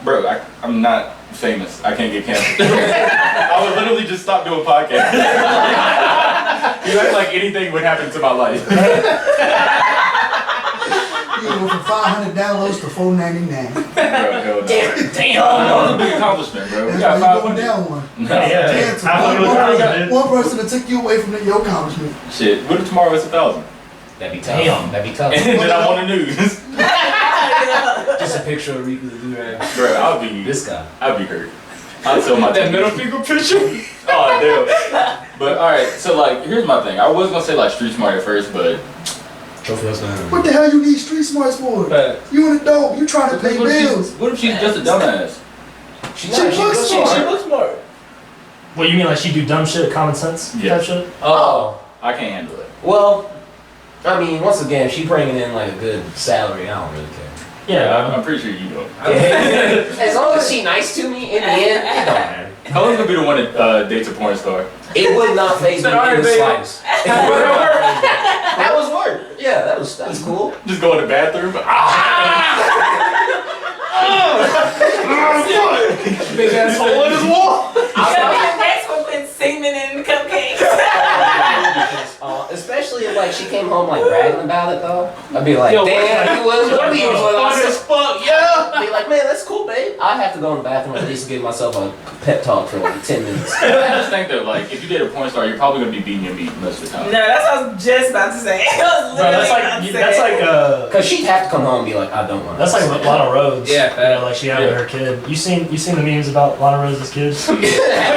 Speaker 5: bro, I'm not famous. I can't get canceled. I would literally just stop doing podcasts. You act like anything would happen to my life.
Speaker 3: You go from 500 downloads to 499.
Speaker 5: Bro, hell no.
Speaker 6: Damn.
Speaker 5: That was a big accomplishment, bro. We
Speaker 3: That's
Speaker 5: got
Speaker 3: why you
Speaker 5: 500.
Speaker 3: going down one.
Speaker 5: No.
Speaker 1: Yeah.
Speaker 3: Canceled.
Speaker 1: Halfway with $1,000, dude.
Speaker 3: One person that took you away from your accomplishment.
Speaker 5: Shit, what if tomorrow it's 1,000?
Speaker 6: That'd be tough.
Speaker 1: Damn.
Speaker 6: That'd be tough.
Speaker 5: And then I'm on the news.
Speaker 6: Just a picture of Rico the Durag.
Speaker 5: Bro, I'd be hurt. I'd sell my
Speaker 2: that
Speaker 5: TV.
Speaker 2: middle finger picture.
Speaker 5: Oh, damn. But alright, so like, here's my thing. I was gonna say like street smart at first, but
Speaker 6: Trophy husband.
Speaker 3: What the hell you need street smarts for?
Speaker 2: But
Speaker 3: You an adult. You trying to pay bills.
Speaker 5: what if she's just a dumbass?
Speaker 6: She
Speaker 3: looks smart.
Speaker 2: she looks smart.
Speaker 1: What, you mean like she do dumb shit, common sense
Speaker 5: Yeah.
Speaker 1: type shit?
Speaker 6: Oh.
Speaker 5: I can't handle it.
Speaker 6: Well, I mean, once again, she bringing in like a good salary. I don't really care.
Speaker 1: Yeah.
Speaker 5: I'm pretty sure you don't.
Speaker 6: As long as she nice to me in the end, it don't matter.
Speaker 5: Helen's gonna be the one that dates a porn star.
Speaker 6: It would not phase me in
Speaker 2: Alright,
Speaker 6: the
Speaker 2: baby.
Speaker 6: slightest. That was work. Yeah, that was cool.
Speaker 5: Just go in the bathroom.
Speaker 2: Big ass hole in his wall.
Speaker 4: the next one put semen in the cupcakes.
Speaker 6: like she came home like bragging about it though, I'd be like,
Speaker 2: Yo,
Speaker 6: damn, you was
Speaker 2: fun as fuck, yeah.
Speaker 6: I'd be like, man, that's cool, babe. I have to go in the bathroom and at least give myself a pep talk for like 10 minutes.
Speaker 5: I just think that like if you date a porn star, you're probably gonna be beating your meat most of the time.
Speaker 4: No, that's what I was just about to say. I was
Speaker 1: Bro,
Speaker 4: literally about to say.
Speaker 1: that's like
Speaker 6: Cause she'd have to come home and be like, I don't want.
Speaker 1: That's like Lana Rhodes.
Speaker 2: Yeah,
Speaker 1: you know, like she had with her kid. You seen the memes about Lana Rhodes' kids?
Speaker 6: Happy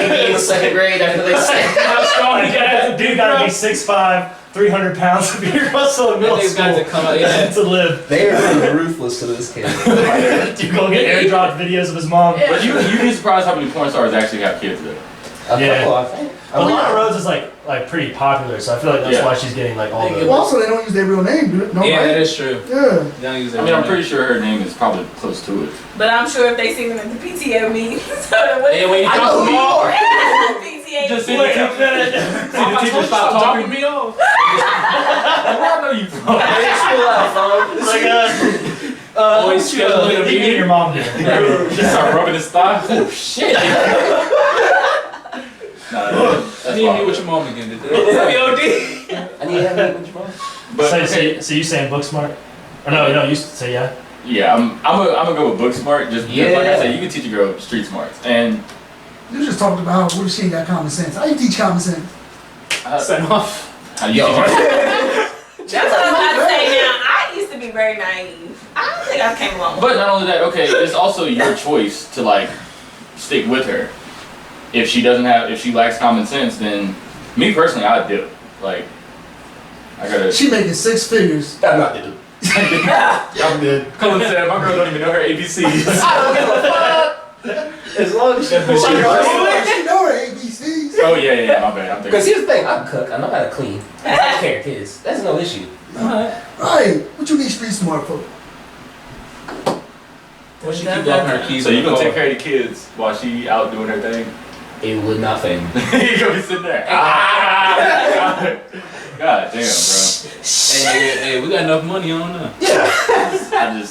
Speaker 6: being in the 2nd grade after they say.
Speaker 2: How strong he got
Speaker 1: Dude gotta be 6'5", 300 pounds of beer muscle in middle
Speaker 2: They've got
Speaker 1: school
Speaker 2: to come out, yeah.
Speaker 1: to live.
Speaker 6: They are really ruthless to this kid.
Speaker 1: You go get airdropped videos of his mom.
Speaker 5: But you'd be surprised how many porn stars actually have kids though.
Speaker 6: A
Speaker 1: Yeah.
Speaker 6: couple, I think.
Speaker 1: But Lana Rhodes is like pretty popular, so I feel like that's why she's getting like all the.
Speaker 3: Well, also, they don't use their real name, do it? No,
Speaker 2: Yeah,
Speaker 3: right?
Speaker 2: that is true.
Speaker 3: Yeah.
Speaker 2: They don't use
Speaker 5: I mean, I'm pretty sure her name is probably close to it.
Speaker 4: But I'm sure if they see them at the PTO meeting, so what
Speaker 2: Yeah, when you
Speaker 6: I
Speaker 2: drop
Speaker 6: know
Speaker 2: me
Speaker 6: you
Speaker 2: off.
Speaker 6: are.
Speaker 4: PTA
Speaker 5: Just see
Speaker 1: Wait
Speaker 5: the
Speaker 1: a minute.
Speaker 5: See the teacher stop
Speaker 2: dropping
Speaker 5: talking.
Speaker 2: me off.
Speaker 5: Where I know you from?
Speaker 6: School out, phone.
Speaker 1: It's like
Speaker 2: Always
Speaker 1: you
Speaker 2: struggling to
Speaker 1: get
Speaker 2: be
Speaker 1: your mom here.
Speaker 5: Just start rubbing his thigh.
Speaker 6: Oh shit.
Speaker 5: Nah,
Speaker 2: I
Speaker 5: that's
Speaker 2: need to meet
Speaker 5: wild.
Speaker 2: with your mom again today.
Speaker 6: I need to have a meeting with your mom.
Speaker 5: But
Speaker 1: So you saying book smart? Or no, you say yeah.
Speaker 5: yeah, I'm gonna go with book smart just because, like I
Speaker 6: Yeah.
Speaker 5: said, you can teach a girl street smarts and
Speaker 3: You just talked about what if she ain't got common sense. How you teach common sense?
Speaker 2: Send off.
Speaker 5: how you
Speaker 6: Yo.
Speaker 5: teach.
Speaker 4: That's what I was about to say now. I used to be very naive. I don't think I came along.
Speaker 5: But not only that, okay, it's also your choice to like stick with her. If she lacks common sense, then me personally, I'd do it. Like, I gotta.
Speaker 3: She making 6 figures.
Speaker 6: I'm not the
Speaker 1: I'm good.
Speaker 5: Colin said, my girl don't even know her ABCs.
Speaker 6: I don't give a fuck. As long as she
Speaker 3: She know her ABCs.
Speaker 5: Oh yeah, my bad. I'm
Speaker 6: Because
Speaker 5: thinking.
Speaker 6: here's the thing, I can cook, I know how to clean. I take care of kids. That's no issue.
Speaker 3: Right. What you need street smart for?
Speaker 2: Well, she keep locking her keys.
Speaker 5: So
Speaker 2: in
Speaker 5: you
Speaker 2: the
Speaker 5: gonna
Speaker 2: car.
Speaker 5: take care of the kids while she out doing her thing?
Speaker 6: It would not fail me.
Speaker 5: You gonna be sitting there. God damn,
Speaker 2: Hey, we got enough money on her.
Speaker 6: Yeah.
Speaker 5: bro.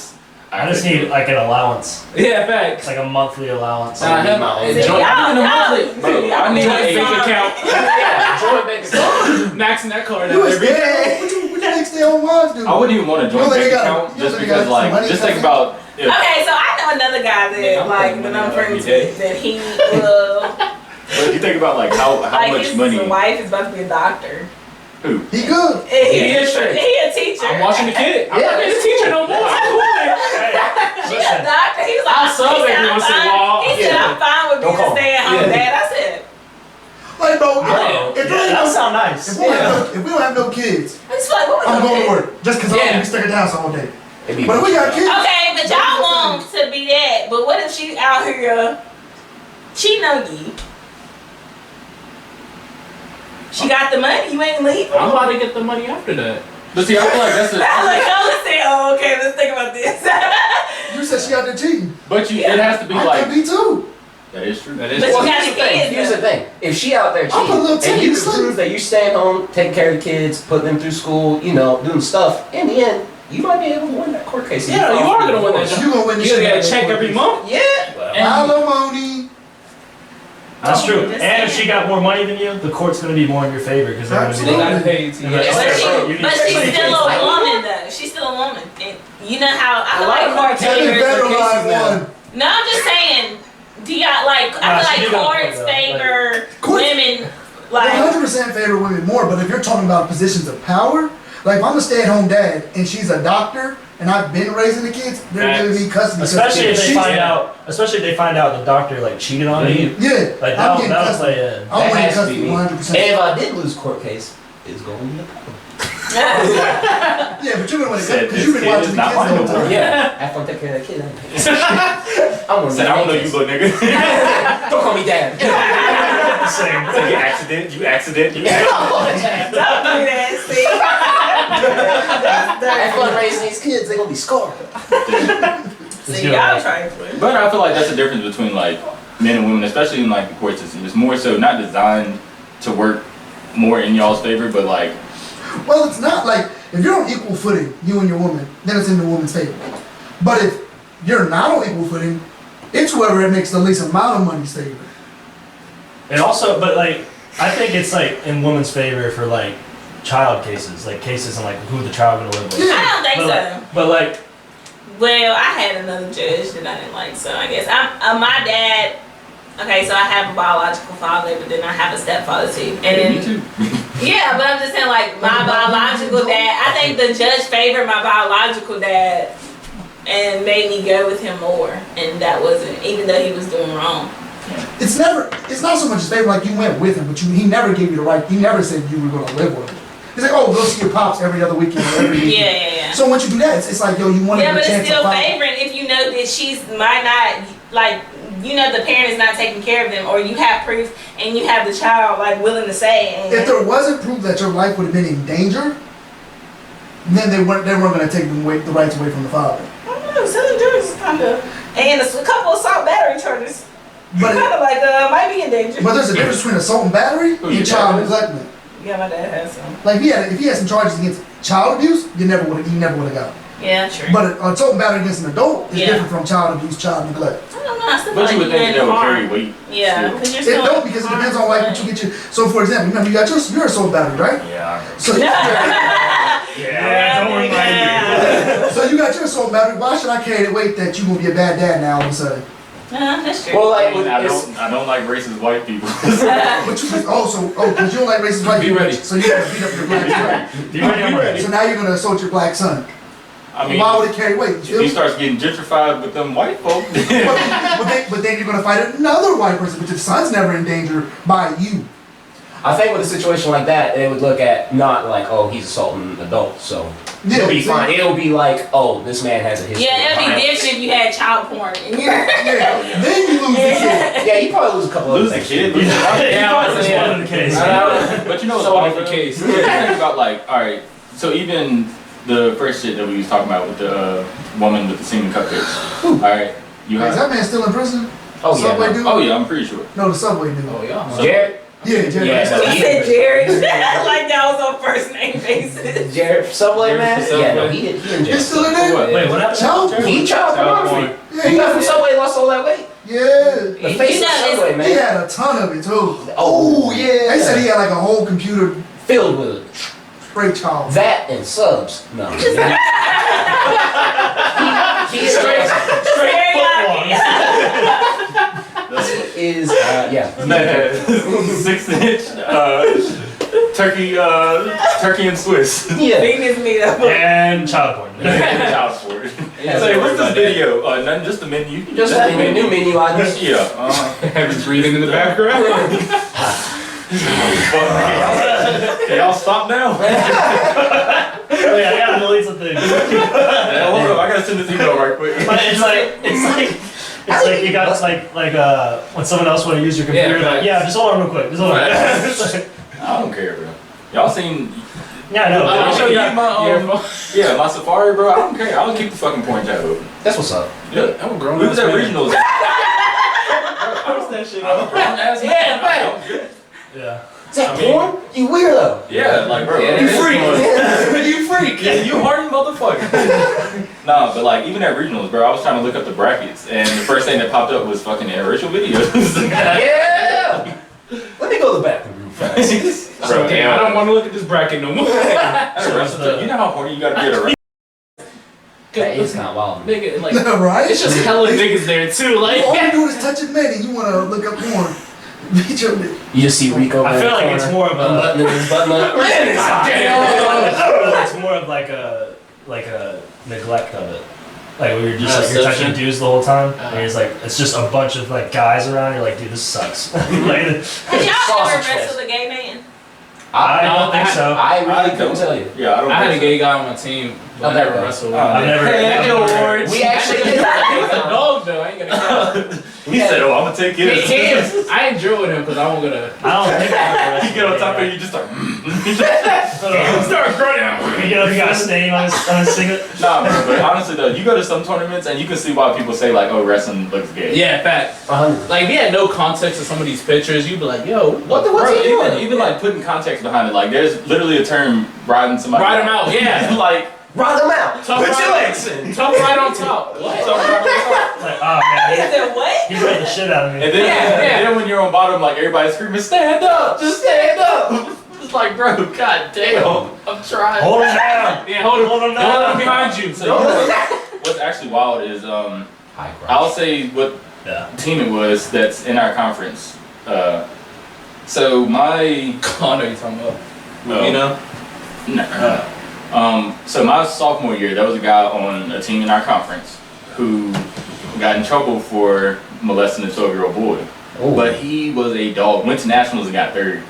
Speaker 1: I just need like an allowance.
Speaker 2: Yeah,
Speaker 1: It's
Speaker 2: facts.
Speaker 1: like a monthly allowance.
Speaker 2: Nah, him,
Speaker 6: See,
Speaker 2: joint,
Speaker 4: y'all-
Speaker 2: even a
Speaker 4: y'all-
Speaker 2: monthly, bro.
Speaker 4: see,
Speaker 2: I need
Speaker 4: y'all
Speaker 2: a bank
Speaker 4: sorry.
Speaker 2: account.
Speaker 6: Yeah, joint bank account.
Speaker 2: Maxing that card
Speaker 3: You
Speaker 2: out
Speaker 3: was
Speaker 2: every
Speaker 3: scared.
Speaker 2: day.
Speaker 3: What you think stay on wives do?
Speaker 5: I wouldn't even want a joint
Speaker 3: You
Speaker 5: bank
Speaker 3: already got-
Speaker 5: account
Speaker 3: you
Speaker 5: just
Speaker 3: already
Speaker 5: because,
Speaker 3: got
Speaker 5: like,
Speaker 3: money
Speaker 5: just think
Speaker 3: coming
Speaker 5: about if.
Speaker 4: Okay, so I know another guy that
Speaker 2: Yeah, I'm
Speaker 4: like
Speaker 2: putting
Speaker 4: that
Speaker 2: money
Speaker 4: I'm
Speaker 2: out
Speaker 4: friends
Speaker 2: every day.
Speaker 4: with that he will
Speaker 5: But if you think about like how
Speaker 4: like
Speaker 5: much
Speaker 4: his
Speaker 5: money.
Speaker 4: wife is about to be a doctor.
Speaker 5: Who?
Speaker 3: He good.
Speaker 4: He
Speaker 2: is straight.
Speaker 4: He a teacher.
Speaker 2: I'm watching the kid. I'm
Speaker 6: Yeah.
Speaker 2: not being a teacher no more. I'm cool.
Speaker 4: She a doctor. He was like,
Speaker 2: I'll sub
Speaker 4: he said,
Speaker 2: every
Speaker 4: I'm
Speaker 2: once in a
Speaker 4: fine.
Speaker 2: while.
Speaker 4: He said,
Speaker 6: Yeah.
Speaker 4: I'm fine with
Speaker 6: Don't
Speaker 4: being a
Speaker 6: call.
Speaker 4: stay-at-home
Speaker 2: Yeah.
Speaker 4: dad. I said,
Speaker 3: Like, bro,
Speaker 2: Yeah.
Speaker 3: if,
Speaker 1: Yeah, that sound nice.
Speaker 3: if we don't have no kids,
Speaker 4: I just like, what we
Speaker 3: I'm
Speaker 4: gonna
Speaker 3: going
Speaker 4: do?
Speaker 3: to work. Just because I
Speaker 2: Yeah.
Speaker 3: don't be stuck at the house all day.
Speaker 6: It'd be-
Speaker 3: But if we got kids,
Speaker 4: Okay, but y'all want to be that. But what if she out here cheating on you? She got the money. You ain't leaving.
Speaker 2: I'm about to get the money after that.
Speaker 5: But see, I feel like that's
Speaker 4: I was like,
Speaker 5: a.
Speaker 4: oh, let's say, oh, okay, let's think about this.
Speaker 3: you said she out there cheating.
Speaker 5: But you, it has to be
Speaker 3: I
Speaker 5: like.
Speaker 3: could be too.
Speaker 5: That is true.
Speaker 2: That is
Speaker 4: But
Speaker 2: true.
Speaker 4: you
Speaker 6: Well,
Speaker 4: got
Speaker 6: here's the
Speaker 4: the
Speaker 6: thing.
Speaker 4: kids,
Speaker 6: Here's the thing. If she out there
Speaker 3: I'll put a little
Speaker 6: cheating, and
Speaker 3: titty
Speaker 6: you
Speaker 3: to
Speaker 6: can
Speaker 3: sleep.
Speaker 6: prove that you staying home, taking care of the kids, putting them through school, you know, doing stuff, in the end, you might be able to win that court case.
Speaker 2: Yeah, you are gonna win that job.
Speaker 3: You gonna win this
Speaker 2: You
Speaker 3: shit
Speaker 2: gotta
Speaker 3: out
Speaker 2: get a
Speaker 3: there
Speaker 2: check
Speaker 3: for
Speaker 2: every
Speaker 3: this.
Speaker 2: month.
Speaker 6: Yeah.
Speaker 3: Alimony.
Speaker 1: That's true.
Speaker 4: Just
Speaker 1: And if
Speaker 4: saying.
Speaker 1: she got more money than you, the court's gonna be more in your favor because they're gonna be
Speaker 2: They
Speaker 3: Absolutely.
Speaker 1: like,
Speaker 2: gotta pay you to
Speaker 1: Yeah,
Speaker 2: get
Speaker 1: but
Speaker 4: But,
Speaker 1: she-
Speaker 2: it.
Speaker 1: you need
Speaker 4: but
Speaker 1: to
Speaker 4: she's
Speaker 1: take
Speaker 4: still
Speaker 1: it.
Speaker 4: a woman, though. She's still a woman. And you know how I
Speaker 2: A
Speaker 4: feel
Speaker 2: lot of
Speaker 4: like
Speaker 2: court
Speaker 3: Tell me
Speaker 2: cases
Speaker 3: better
Speaker 2: are
Speaker 3: line
Speaker 2: cases now.
Speaker 3: one.
Speaker 4: No, I'm just saying. Do y'all like?
Speaker 1: Nah,
Speaker 4: I
Speaker 1: she
Speaker 4: feel
Speaker 1: did
Speaker 4: like
Speaker 1: go for
Speaker 4: courts
Speaker 1: it, though.
Speaker 4: favor
Speaker 3: Courts-
Speaker 4: women. Like
Speaker 3: 100% favor women more, but if you're talking about positions of power, like if I'm a stay-at-home dad and she's a doctor and I've been raising the kids, they're
Speaker 2: Facts.
Speaker 3: giving me custody.
Speaker 1: Especially if they
Speaker 3: She's-
Speaker 1: find out. Especially if they find out the doctor like cheated on you.
Speaker 3: Yeah,
Speaker 1: Like
Speaker 3: I'm
Speaker 1: that'll
Speaker 3: getting
Speaker 1: play
Speaker 3: custody.
Speaker 1: in.
Speaker 3: I'm
Speaker 6: That
Speaker 3: winning
Speaker 6: has to
Speaker 3: custody
Speaker 6: be.
Speaker 3: 100%.
Speaker 6: And if I did lose court case, it's going to be a problem.
Speaker 3: Yeah, but you're gonna win it
Speaker 5: Said
Speaker 3: because you've
Speaker 5: this
Speaker 3: been
Speaker 5: kid
Speaker 3: watching
Speaker 5: is
Speaker 3: the
Speaker 5: not
Speaker 3: kids the
Speaker 5: mine
Speaker 3: whole
Speaker 5: no more.
Speaker 3: time.
Speaker 6: Yeah. After I take care of that kid, I'm going to
Speaker 5: Said, I don't know you, little nigga.
Speaker 6: Don't call me dad.
Speaker 1: The same.
Speaker 5: Said, you accident.
Speaker 4: don't do that. See,
Speaker 6: After I'm raising these kids, they're going to be scarred.
Speaker 4: see, y'all trifling.
Speaker 5: But I feel like that's the difference between like men and women, especially in like the court system. It's more so not designed to work more in y'all's favor, but like
Speaker 3: Well, it's not like if you're on equal footing, you and your woman, then it's in the woman's favor. But if you're not on equal footing, it's whoever it makes the least amount of money's favor.
Speaker 1: And also, but like, I think it's like in women's favor for like child cases, like cases on like who the child gonna live with.
Speaker 4: I don't think
Speaker 1: But
Speaker 4: so.
Speaker 1: but like,
Speaker 4: Well, I had another judge that I didn't like, so I guess my dad. Okay, so I have a biological father, but then I have a stepfather too. And then,
Speaker 5: Me too.
Speaker 4: yeah, but I'm just saying, like, my biological dad, I think the judge favored my biological dad and made me go with him more. And that wasn't, even though he was doing wrong.
Speaker 3: It's not so much his favor, like you went with him, but he never gave you the right, he never said you were going to live with him. He's like, oh, go see your pops every other weekend or every weekend.
Speaker 4: Yeah.
Speaker 3: So once you do that, it's like, yo, you want to
Speaker 4: Yeah,
Speaker 3: get a
Speaker 4: but it's
Speaker 3: chance
Speaker 4: still
Speaker 3: to find.
Speaker 4: favoring if you know that she's might not, like, you know the parent is not taking care of them, or you have proof and you have the child, like, willing to say it.
Speaker 3: If there wasn't proof that your life would have been in danger, then they weren't going to take the rights away from the father.
Speaker 4: I don't know, selling drugs is kind of, and a couple of assault battery charges.
Speaker 3: But
Speaker 4: Kind of like, might be in danger.
Speaker 3: But there's a difference between assault and battery
Speaker 5: Who, your
Speaker 3: and child
Speaker 5: dad?
Speaker 3: neglect.
Speaker 4: Yeah, my dad has some.
Speaker 3: Like if he had some charges against child abuse, he never would have got it.
Speaker 4: Yeah, true.
Speaker 3: But assault and battery against an adult is
Speaker 4: Yeah.
Speaker 3: different from child abuse, child neglect.
Speaker 4: I don't know, I still
Speaker 5: But
Speaker 4: feel
Speaker 5: you would
Speaker 4: like
Speaker 5: think that would carry weight.
Speaker 4: Yeah, because you're
Speaker 3: It
Speaker 4: still.
Speaker 3: don't, because it depends on like what you get your. So for example, remember you got your assault battery, right?
Speaker 5: Yeah, I remember.
Speaker 3: So
Speaker 1: yeah, don't remind me.
Speaker 3: so you got your assault battery. Why should I carry the weight that you gonna be a bad dad now all of a sudden?
Speaker 4: That's true.
Speaker 6: Well, like,
Speaker 5: I don't like racist white people.
Speaker 3: But you because you don't like racist white
Speaker 2: Be
Speaker 3: people,
Speaker 2: ready.
Speaker 3: so you're gonna beat up your black son.
Speaker 1: Be ready.
Speaker 3: So now you're gonna assault your black son.
Speaker 5: I mean,
Speaker 3: Why would it carry weight? You
Speaker 5: if
Speaker 3: feel
Speaker 5: he
Speaker 3: me?
Speaker 5: starts getting gentrified with them white folk,
Speaker 3: but then you're gonna fight another white person, but your son's never in danger by you.
Speaker 6: I think with a situation like that, they would look at not like, oh, he's assaulting an adult, so it'll be
Speaker 3: see?
Speaker 6: fine. It'll be like, oh, this man has a history.
Speaker 4: Yeah, it'd
Speaker 6: of
Speaker 4: be
Speaker 6: violence.
Speaker 4: different if you had child porn.
Speaker 3: Yeah, then you lose the kid.
Speaker 6: Yeah, you probably lose a couple
Speaker 5: lose
Speaker 6: of
Speaker 5: the
Speaker 6: things.
Speaker 5: kid.
Speaker 1: Yeah,
Speaker 2: Yeah,
Speaker 1: that's
Speaker 2: yeah.
Speaker 1: one of the cases.
Speaker 5: But you know what's
Speaker 2: So
Speaker 5: funny
Speaker 2: off the
Speaker 5: though?
Speaker 2: case.
Speaker 5: Think about like, all right, so even the first shit that we was talking about with the woman with the semen cupcakes. All right, you
Speaker 3: Is
Speaker 5: have.
Speaker 3: that man still in prison?
Speaker 6: Oh,
Speaker 3: The Subway
Speaker 6: yeah.
Speaker 3: dude?
Speaker 5: Oh yeah, I'm pretty sure.
Speaker 3: No, the Subway dude.
Speaker 2: Oh, yeah.
Speaker 6: Jared?
Speaker 3: Yeah, Jerry.
Speaker 6: Yeah,
Speaker 4: I said Jared. like that was on first name basis.
Speaker 6: Jared Subway,
Speaker 2: Jared
Speaker 6: man?
Speaker 2: from Subway.
Speaker 6: Yeah, no, he in jail.
Speaker 3: He's still in there?
Speaker 5: What?
Speaker 1: Wait, what happened?
Speaker 3: Child porn.
Speaker 6: He child pornography.
Speaker 3: Yeah,
Speaker 6: He left from Subway, lost all that weight.
Speaker 3: Yeah.
Speaker 6: The face
Speaker 4: You
Speaker 6: of
Speaker 4: know,
Speaker 6: Subway,
Speaker 3: He
Speaker 6: man.
Speaker 3: had a ton of it too.
Speaker 6: Oh, yeah.
Speaker 3: They said he had like a whole computer
Speaker 6: Filled with
Speaker 3: straight child.
Speaker 6: that and subs. No. He is
Speaker 4: Straight
Speaker 6: is yeah.
Speaker 5: 6-inch turkey and Swiss.
Speaker 6: Yeah.
Speaker 4: Venus meet up.
Speaker 1: And child porn.
Speaker 5: Child support. Say, what's this video? Nothing, just the menu.
Speaker 6: Just that new menu items.
Speaker 5: Yeah.
Speaker 2: Have you breathing in the background?
Speaker 5: Can y'all stop now?
Speaker 1: Wait, I gotta delete something.
Speaker 5: Hold up, I gotta send this email right quick.
Speaker 1: But it's like you got like when someone else want to use your computer,
Speaker 2: Yeah,
Speaker 1: like, yeah, just hold on real quick. Just hold on. It's like,
Speaker 5: I don't care, bro. Y'all seen?
Speaker 1: yeah, I know.
Speaker 5: I'll show you my
Speaker 2: Yeah.
Speaker 5: my Safari, bro. I don't care. I'll keep the fucking porn tab open.
Speaker 6: That's what's up.
Speaker 5: Yeah,
Speaker 2: I'm a grown
Speaker 5: we was at
Speaker 2: man.
Speaker 5: regionals.
Speaker 2: Post that shit
Speaker 5: I'm a
Speaker 2: up.
Speaker 5: grown ass man.
Speaker 6: Yeah, right.
Speaker 1: Yeah.
Speaker 6: Is that
Speaker 5: I mean-
Speaker 6: porn? You weirdo.
Speaker 5: Yeah, like bro.
Speaker 2: Yeah,
Speaker 5: you
Speaker 2: it is
Speaker 5: freak.
Speaker 2: porn.
Speaker 5: You freak. Yeah, you hardened motherfucker. Nah, but like even at regionals, bro, I was trying to look up the brackets, and the first thing that popped up was fucking interracial videos.
Speaker 6: Yeah. Let me go to the bathroom real fast.
Speaker 2: So, damn, I don't want to look at this bracket no more.
Speaker 5: You know how horny you gotta be at a
Speaker 6: That is kind of wild.
Speaker 2: Nigga, like,
Speaker 3: Right?
Speaker 2: it's just hella niggas there too. Like,
Speaker 3: All you do is touch it, man, and you wanna look up porn. Beat your dick.
Speaker 6: You just see Rico.
Speaker 1: I feel like it's more of a.
Speaker 6: unbuttoning his button up.
Speaker 1: I feel like it's more of like a neglect of it. Like where you're just like you're touching dudes the whole time, and it's like it's just a bunch of like guys around. You're like, dude, this sucks. Like,
Speaker 4: Have y'all ever
Speaker 6: Sausage
Speaker 4: wrestled a gay man?
Speaker 1: I don't think so.
Speaker 6: I really couldn't tell you.
Speaker 5: Yeah, I don't.
Speaker 2: I had a
Speaker 5: think
Speaker 2: gay guy on my team. But I
Speaker 6: never
Speaker 2: never wrestled with
Speaker 1: I've
Speaker 2: him.
Speaker 1: never.
Speaker 5: Hey,
Speaker 1: I've never-
Speaker 5: George.
Speaker 6: We actually did
Speaker 2: He's a
Speaker 6: that.
Speaker 2: dog though. I ain't gonna count.
Speaker 5: He said, "Oh, I'm gonna take
Speaker 2: He
Speaker 5: his."
Speaker 2: is. I ain't drill with him because I won't gonna.
Speaker 1: I don't think I've ever.
Speaker 5: You get on top of you, just start.
Speaker 2: Start grunting.
Speaker 1: You know, if you got a stain on his singlet.
Speaker 5: Nah, bro, but honestly though, you go to some tournaments and you can see why people say like, "Oh, wrestling looks gay."
Speaker 2: Yeah, fact.
Speaker 6: 100.
Speaker 2: Like, if you had no context to some of these pictures, you'd be like, yo,
Speaker 6: What's
Speaker 5: Bro,
Speaker 6: he doing?
Speaker 5: even like putting context behind it, like there's literally a term riding somebody.
Speaker 2: Ride 'em out, yeah.
Speaker 5: like
Speaker 6: Ride them out.
Speaker 2: Tough
Speaker 6: Put your
Speaker 2: ride.
Speaker 6: legs in.
Speaker 2: tough right on top. What?
Speaker 5: so riding somebody.
Speaker 1: Like, oh man,
Speaker 4: Is it what?
Speaker 1: he read the shit out of me.
Speaker 5: And then,
Speaker 2: Yeah.
Speaker 5: and then when you're on bottom, like everybody's screaming, "Stand up! Just stand up!" just like, bro, god damn, I'm trying.
Speaker 1: Hold him down.
Speaker 2: Yeah, hold him
Speaker 1: down.
Speaker 2: behind you.
Speaker 5: So you know, what's actually wild is I'll say what team it was that's in our conference. So my
Speaker 2: I know you're talking about. You know?
Speaker 5: No. So my sophomore year, there was a guy on a team in our conference who got in trouble for molesting a 12-year-old boy.
Speaker 6: Oh.
Speaker 5: But he was a dog. Went to nationals and got third.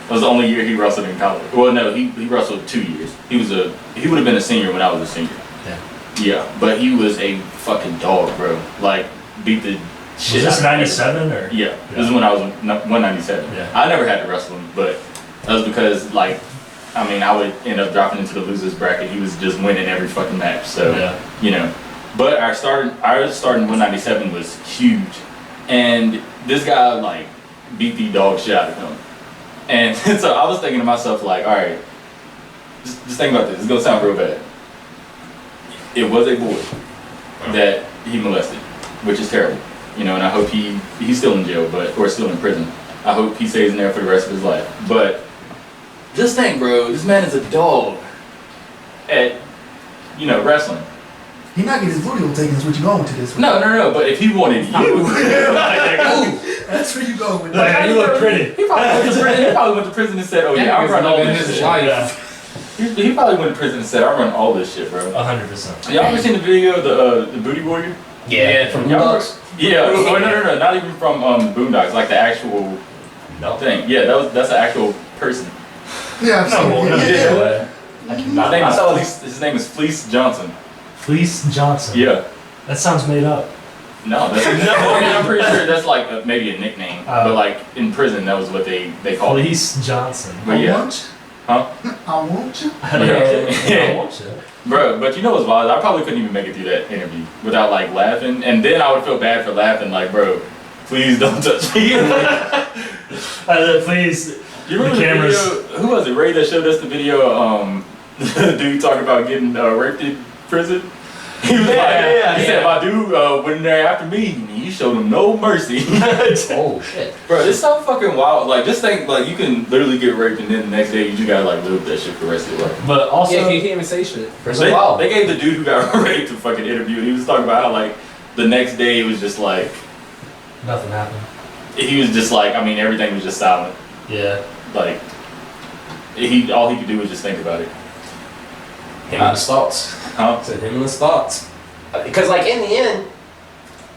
Speaker 5: That was the only year he wrestled in college. Well, no, he wrestled 2 years. He would have been a senior when I was a senior. Yeah, but he was a fucking dog, bro. Like, beat the shit
Speaker 1: Was this
Speaker 5: out of
Speaker 1: 97 or?
Speaker 5: Yeah, this is when I was 197.
Speaker 1: Yeah.
Speaker 5: I never had to wrestle him, but that was because, like, I mean, I would end up dropping into the losers bracket. He was just winning every fucking match, so, you know. But our starting 197 was huge. And this guy, like, beat the dog shit out of him. And so I was thinking to myself, like, all right, just think about this. It's going to sound real bad. It was a boy that he molested, which is terrible. You know, and I hope he's still in jail, or still in prison. I hope he stays in there for the rest of his life. But just think, bro, this man is a dog at, you know, wrestling.
Speaker 3: He not get his booty taken. Is what you going to this?
Speaker 5: No. But if he wanted you,
Speaker 3: that's where you go with
Speaker 1: that. You look pretty.
Speaker 5: He probably went to prison and said, "Oh yeah, I run all this shit." He probably went to prison and said, "I run all this shit, bro."
Speaker 1: 100%.
Speaker 5: Y'all ever seen the video of the Booty Warrior?
Speaker 6: Yeah, from Boondocks.
Speaker 5: Yeah, no, not even from Boondocks, like the actual thing. Yeah, that's an actual person.
Speaker 3: Yeah,
Speaker 5: His name is Fleece Johnson.
Speaker 1: Fleece Johnson.
Speaker 5: Yeah.
Speaker 1: That sounds made up.
Speaker 5: No, that's I mean, I'm pretty sure that's like maybe a nickname, but like in prison that was what they called
Speaker 1: Fleece Johnson.
Speaker 5: But yeah. Huh?
Speaker 3: I want you.
Speaker 1: I want you.
Speaker 5: Bro, but you know what's wild? I probably couldn't even make it through that interview without like laughing, and then I would feel bad for laughing. Like, bro, please don't touch me.
Speaker 1: Please.
Speaker 5: You remember the video? Who was it? Ray that showed us the video. The dude talking about getting raped in prison. He was he said, "My dude went in there after me. And he showed him no mercy."
Speaker 6: Oh shit,
Speaker 5: bro, it's so fucking wild. Like, just think, like, you can literally get raped, and then the next day you just gotta like live with that shit for the rest of your life.
Speaker 1: But also,
Speaker 2: yeah, he can't even say shit.
Speaker 5: They gave the dude who got raped a fucking interview, and he was talking about how like the next day it was just like
Speaker 1: nothing happened.
Speaker 5: He was just like, I mean, everything was just silent.
Speaker 1: Yeah.
Speaker 5: Like all he could do was just think about it.
Speaker 6: Him and his thoughts.
Speaker 5: Huh?
Speaker 6: Said him and his thoughts. Because like in the end,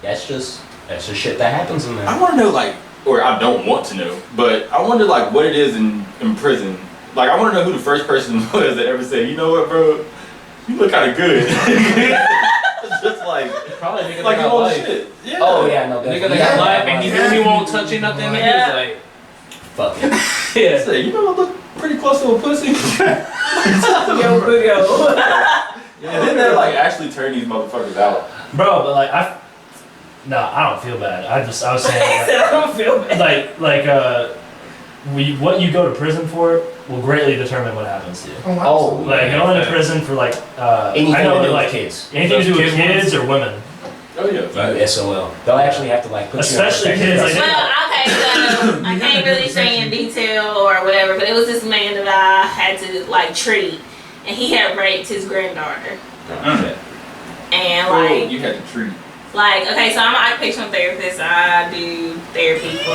Speaker 6: that's just shit that happens in there.
Speaker 5: I want to know, like, or I don't want to know, but I wonder like what it is in prison. Like, I want to know who the first person was that ever said, "You know what, bro? You look kind of good." It's just like
Speaker 2: probably nigga
Speaker 5: like
Speaker 2: that
Speaker 5: all
Speaker 2: got
Speaker 5: shit. Yeah.
Speaker 6: Oh yeah, no.
Speaker 2: Nigga that got life and he knew he won't touch you nothing. Nigga was like,
Speaker 6: fuck it.
Speaker 5: Yeah. Say, you know I look pretty close to a pussy.
Speaker 4: Yo.
Speaker 5: And then they like actually turn these motherfuckers out.
Speaker 1: Bro, but like I don't feel bad. I was saying
Speaker 4: I don't feel bad.
Speaker 1: What you go to prison for will greatly determine what happens to you.
Speaker 6: Oh,
Speaker 1: like going to prison for like
Speaker 6: anything
Speaker 1: I know
Speaker 6: to do
Speaker 1: like
Speaker 6: with kids.
Speaker 1: Anything to do with kids or women.
Speaker 5: Oh yeah.
Speaker 6: SOL. They'll actually have to like put
Speaker 1: especially
Speaker 6: you in
Speaker 1: kids.
Speaker 4: Well, okay, so I can't really say in detail or whatever, but it was this man that I had to like treat, and he had raped his granddaughter. And like
Speaker 5: you had to treat.
Speaker 4: Like, okay, so I'm an occupational therapist. I do therapy for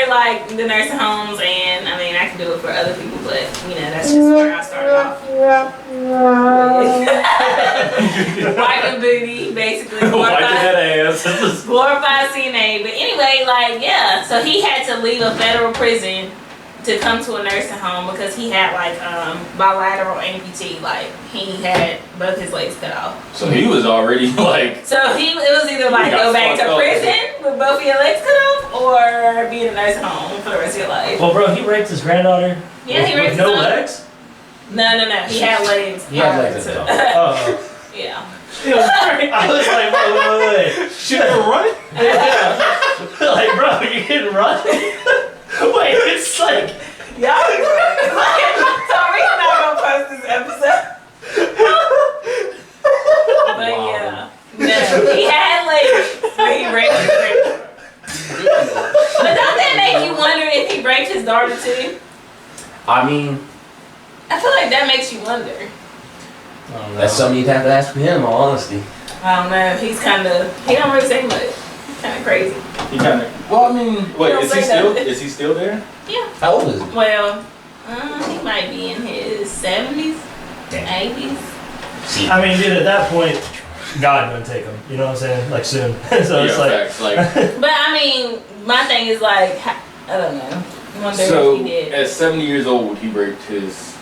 Speaker 4: like the nursing homes, and I mean I can do it for other people, but you know that's just where I started off. Wiping booty, basically.
Speaker 5: Wiping that ass.
Speaker 4: Glorified CNA. But anyway, like yeah, so he had to leave a federal prison to come to a nursing home because he had like bilateral amputee, like he had both his legs cut off.
Speaker 5: So he was already like.
Speaker 4: So it was either like go back to prison with both of your legs cut off, or be in a nursing home for the rest of your life.
Speaker 1: Well, bro, he raped his granddaughter.
Speaker 4: Yeah, he raped
Speaker 1: with no
Speaker 4: his
Speaker 1: legs.
Speaker 4: No. He had legs.
Speaker 6: He had legs at the top.
Speaker 4: Yeah.
Speaker 1: I was like, wait.
Speaker 5: Should I run?
Speaker 1: Yeah. Like, bro, you can run. Wait, it's like,
Speaker 4: y'all. So we're not gonna post this episode. But yeah, no, he had legs, but he raped his granddaughter. But don't that make you want to?
Speaker 6: I mean,
Speaker 4: I feel like that makes you wonder.
Speaker 6: that's something you'd have to ask him, in all honesty.
Speaker 4: I don't know. He don't really say much. He's kind of crazy.
Speaker 5: He kind of. Well, I mean, wait,
Speaker 4: Don't
Speaker 5: is he
Speaker 4: say
Speaker 5: still?
Speaker 4: that.
Speaker 5: Is he still there?
Speaker 4: Yeah.
Speaker 6: How old is he?
Speaker 4: Well, he might be in his 70s, 80s.
Speaker 1: I mean, dude, at that point, God gonna take him. You know what I'm saying? Like soon. So it's like.
Speaker 5: facts, like.
Speaker 4: But I mean, my thing is like, I don't know. I wonder
Speaker 5: So
Speaker 4: if he did.
Speaker 5: at 70 years old, he raped his.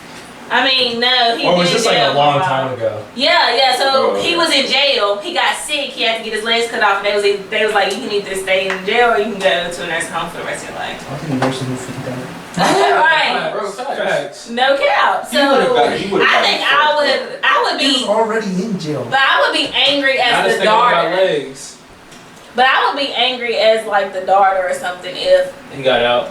Speaker 4: I mean, no, he
Speaker 1: Or was
Speaker 4: been in
Speaker 1: this like
Speaker 4: jail
Speaker 1: a long
Speaker 4: for while.
Speaker 1: time ago?
Speaker 4: Yeah. So
Speaker 5: Oh,
Speaker 4: he was in jail. He got sick. He had to get his legs cut off. And they was like, you can either stay in jail or you can go to a nursing home for the rest of your life.
Speaker 6: I think the nursing home $50.
Speaker 4: Right.
Speaker 5: Bro, facts.
Speaker 4: No cap. So
Speaker 5: He would've
Speaker 4: I
Speaker 5: gotten
Speaker 4: think
Speaker 5: fucked
Speaker 4: I would
Speaker 3: He was
Speaker 4: be,
Speaker 3: already in jail.
Speaker 4: but I would be angry
Speaker 2: I
Speaker 4: as
Speaker 2: just
Speaker 4: the
Speaker 2: think about
Speaker 4: daughter.
Speaker 2: legs.
Speaker 4: But I would be angry as like the daughter or something
Speaker 2: He got out.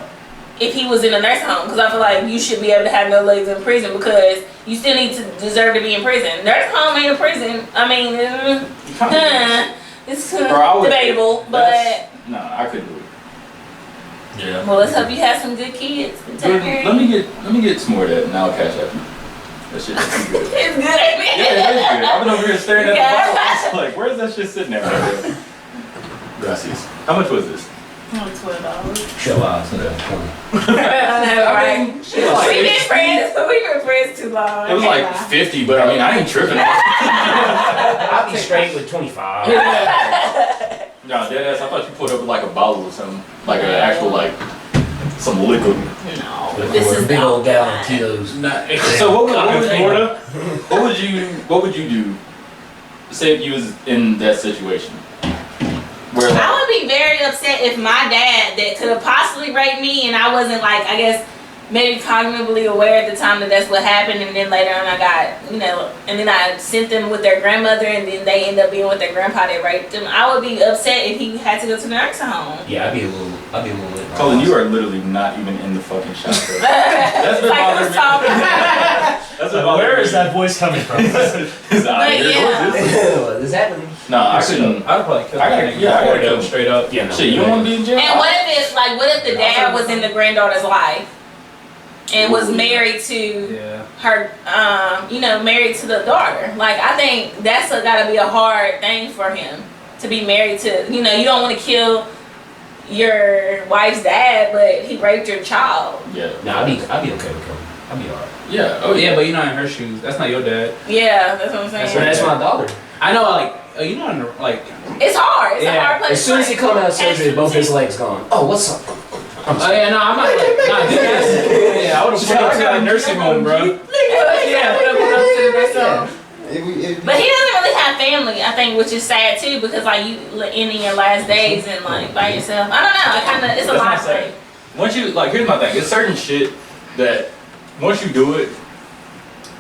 Speaker 4: if he was in a nursing home, because I feel like you should be able to have no legs in prison because you still need to deserve to be in prison. Nursing home ain't a prison. I mean, it's
Speaker 5: Bro, I would-
Speaker 4: debatable, but
Speaker 5: Nah, I couldn't do it.
Speaker 1: Yeah.
Speaker 4: well, let's hope you have some good kids. To take care of
Speaker 5: Let
Speaker 4: you.
Speaker 5: me get some more of that, and I'll cash out. That shit is good.
Speaker 4: It's good, ain't it?
Speaker 5: Yeah, it is good. I've been over here staring at
Speaker 4: Yeah.
Speaker 5: the bottle. I was like, where's that shit sitting there? Gracias. How much was this?
Speaker 4: $12.
Speaker 6: Chill out, so that's 20.
Speaker 4: I know, right?
Speaker 5: It was like,
Speaker 4: We've been friends, but we've been friends too long.
Speaker 5: it was
Speaker 4: I
Speaker 5: like
Speaker 4: can't
Speaker 5: 50, but I mean, I ain't tripping.
Speaker 6: I'll be straight with 25.
Speaker 5: Nah, deadass, I thought you put up with like a bottle or something. Like an actual, like, some liquid.
Speaker 4: lie. No, this
Speaker 6: Or
Speaker 4: is
Speaker 6: a big old
Speaker 4: not
Speaker 6: gallon of Tito's.
Speaker 5: So what would you do? Say if you was in that situation. Where like,
Speaker 4: I would be very upset if my dad that could have possibly raped me and I wasn't like, I guess, maybe cognitively aware at the time that that's what happened, and then later on I got, and then I sent them with their grandmother, and then they end up being with their grandpa that raped them. I would be upset if he had to go to the nursing home.
Speaker 6: Yeah, I'd be a little bit.
Speaker 5: Colin, you are literally not even in the fucking shot. Bro. That's been
Speaker 4: Like I was
Speaker 5: bothering me.
Speaker 4: talking.
Speaker 5: That's been bothering
Speaker 1: Where
Speaker 5: me.
Speaker 1: is that voice coming from?
Speaker 5: His eye.
Speaker 4: But yeah.
Speaker 6: What is happening?
Speaker 5: Nah, I couldn't.
Speaker 2: I'd probably kill
Speaker 5: I gotta-
Speaker 2: him.
Speaker 5: yeah, I gotta
Speaker 2: kill him
Speaker 5: go.
Speaker 2: straight up.
Speaker 6: Yeah, no.
Speaker 5: Shit, you don't want to be in jail?
Speaker 4: And what if the dad was in the granddaughter's life and was married to
Speaker 2: Yeah.
Speaker 4: her, married to the daughter? Like, I think that's gotta be a hard thing for him to be married to. You don't want to kill your wife's dad, but he raped your child.
Speaker 5: Yeah.
Speaker 6: Nah, I'd be okay with him. I'd be alright.
Speaker 5: Yeah.
Speaker 2: Oh yeah, but you're not in her shoes. That's not your dad.
Speaker 4: Yeah, that's what I'm saying.
Speaker 6: So that's my daughter.
Speaker 2: I know, you're not in the, like.
Speaker 4: It's hard. It's a
Speaker 2: Yeah.
Speaker 4: hard place.
Speaker 6: As soon as he come out of surgery, both his legs gone. Oh, what's up? I'm
Speaker 2: Oh yeah, no, I'm not like. Nah, yeah, I would have put up to the nursing home, bro.
Speaker 4: Yeah, put up to the nursing home.
Speaker 6: sorry.
Speaker 4: But he doesn't really have family, I think, which is sad too, because like you ending your last days and like by yourself. I don't know. It's a
Speaker 5: That's
Speaker 4: lot
Speaker 5: not
Speaker 4: of
Speaker 5: sad.
Speaker 4: things.
Speaker 5: Once you here's my thing. It's certain shit that once you do it,